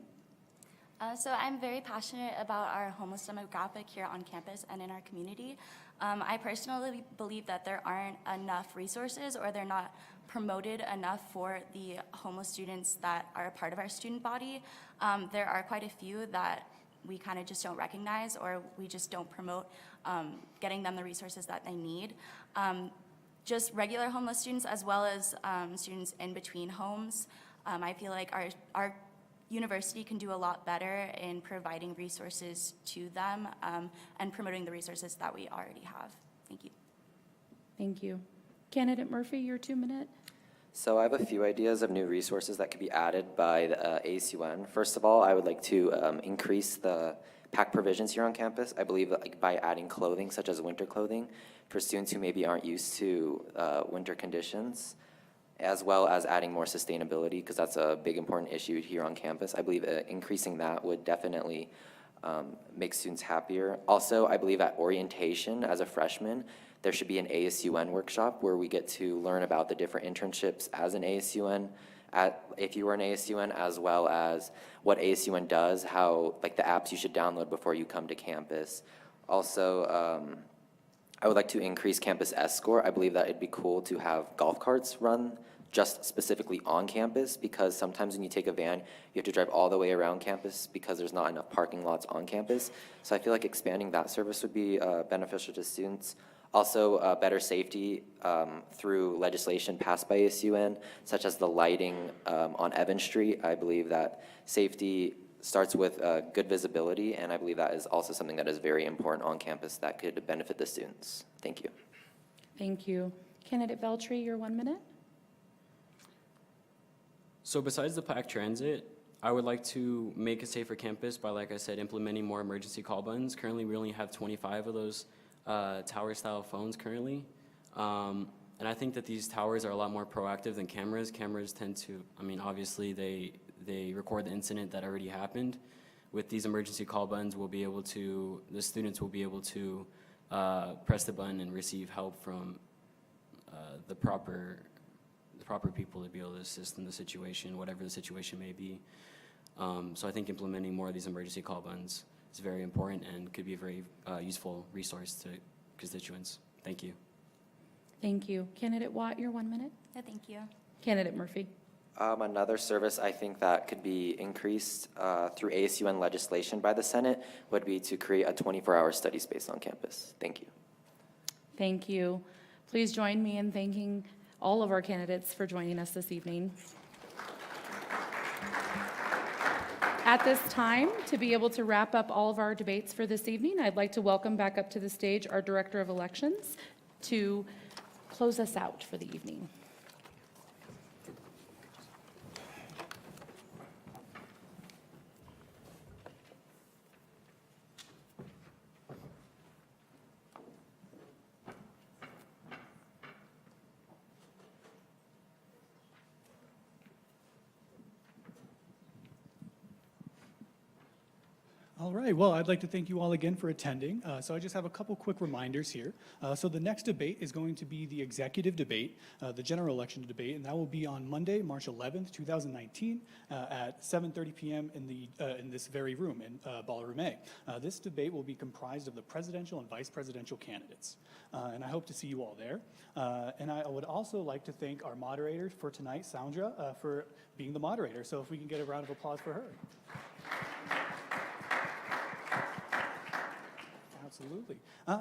[SPEAKER 12] So I'm very passionate about our homeless demographic here on campus and in our community. I personally believe that there aren't enough resources or they're not promoted enough for the homeless students that are a part of our student body. There are quite a few that we kind of just don't recognize or we just don't promote getting them the resources that they need. Just regular homeless students as well as students in between homes. I feel like our university can do a lot better in providing resources to them and promoting the resources that we already have. Thank you.
[SPEAKER 5] Thank you. Candidate Murphy, your 2 minute.
[SPEAKER 10] So I have a few ideas of new resources that could be added by the ASUN. First of all, I would like to increase the pack provisions here on campus. I believe that, like, by adding clothing such as winter clothing for students who maybe aren't used to winter conditions, as well as adding more sustainability, because that's a big important issue here on campus. I believe increasing that would definitely make students happier. Also, I believe at orientation as a freshman, there should be an ASUN workshop where we get to learn about the different internships as an ASUN, if you were an ASUN, as well as what ASUN does, how, like, the apps you should download before you come to campus. Also, I would like to increase campus escort. I believe that it'd be cool to have golf carts run just specifically on campus, because sometimes when you take a van, you have to drive all the way around campus because there's not enough parking lots on campus. So I feel like expanding that service would be beneficial to students. Also, better safety through legislation passed by ASUN, such as the lighting on Evans Street. I believe that safety starts with good visibility, and I believe that is also something that is very important on campus that could benefit the students. Thank you.
[SPEAKER 5] Thank you. Candidate Veltri, your 1 minute.
[SPEAKER 11] So besides the packed transit, I would like to make a safer campus by, like I said, implementing more emergency call buttons. Currently, we only have 25 of those tower-style phones currently. And I think that these towers are a lot more proactive than cameras. Cameras tend to, I mean, obviously they record the incident that already happened. With these emergency call buttons, the students will be able to press the button and receive help from the proper people to be able to assist in the situation, whatever the situation may be. So I think implementing more of these emergency call buttons is very important and could be a very useful resource to constituents. Thank you.
[SPEAKER 5] Thank you. Candidate Watt, your 1 minute.
[SPEAKER 12] No, thank you.
[SPEAKER 5] Candidate Murphy.
[SPEAKER 10] Another service I think that could be increased through ASUN legislation by the Senate would be to create a 24-hour study space on campus. Thank you.
[SPEAKER 5] Thank you. Please join me in thanking all of our candidates for joining us this evening. At this time, to be able to wrap up all of our debates for this evening, I'd like to welcome back up to the stage our Director of Elections to close us out for the evening.
[SPEAKER 4] All right, well, I'd like to thank you all again for attending. So I just have a couple quick reminders here. So the next debate is going to be the executive debate, the general election debate, and that will be on Monday, March 11th, 2019 at 7:30 p.m. in this very room, in Ballroom A. This debate will be comprised of the presidential and vice presidential candidates, and I hope to see you all there. And I would also like to thank our moderator for tonight, Soundra, for being the moderator. So if we can get a round of applause for her. Absolutely.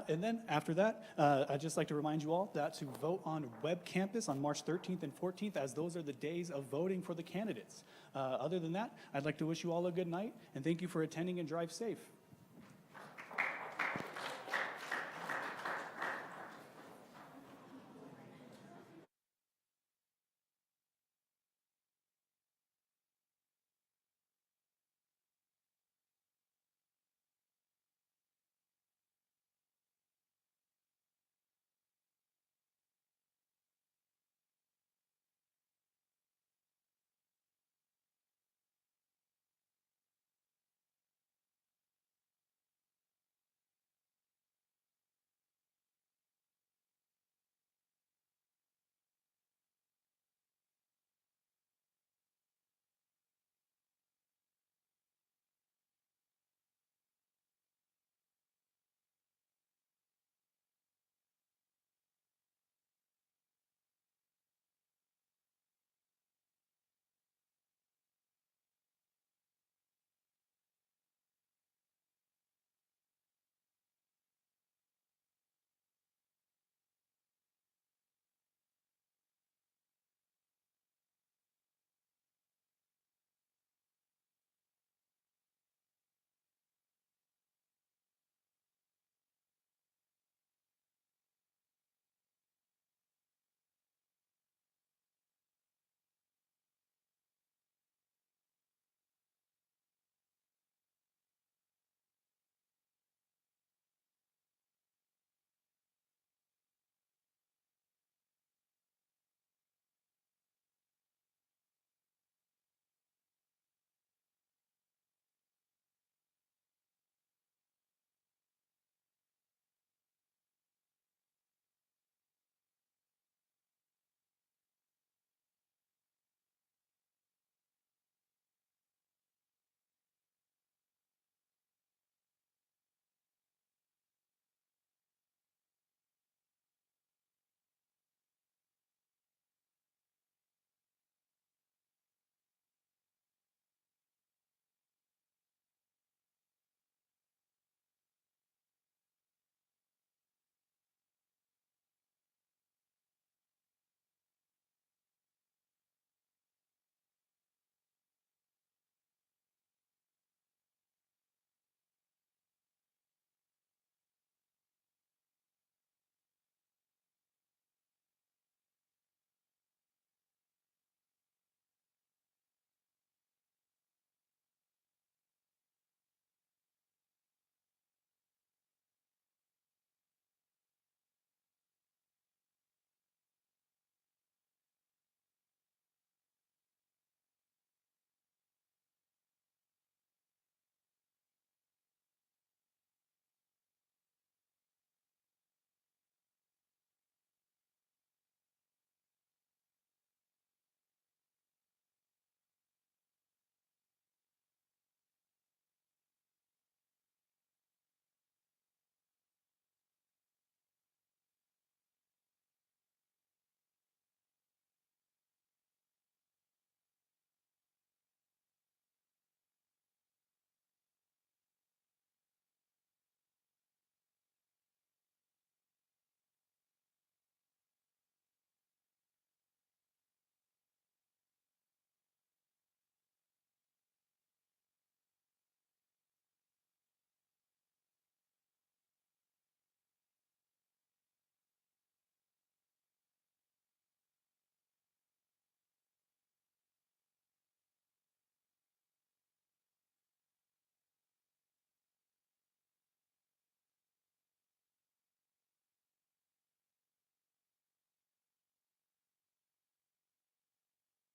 [SPEAKER 4] And then after that, I'd just like to remind you all that to vote on Web Campus on March 13th and 14th, as those are the days of voting for the candidates. Other than that, I'd like to wish you all a good night, and thank you for attending, and drive safe.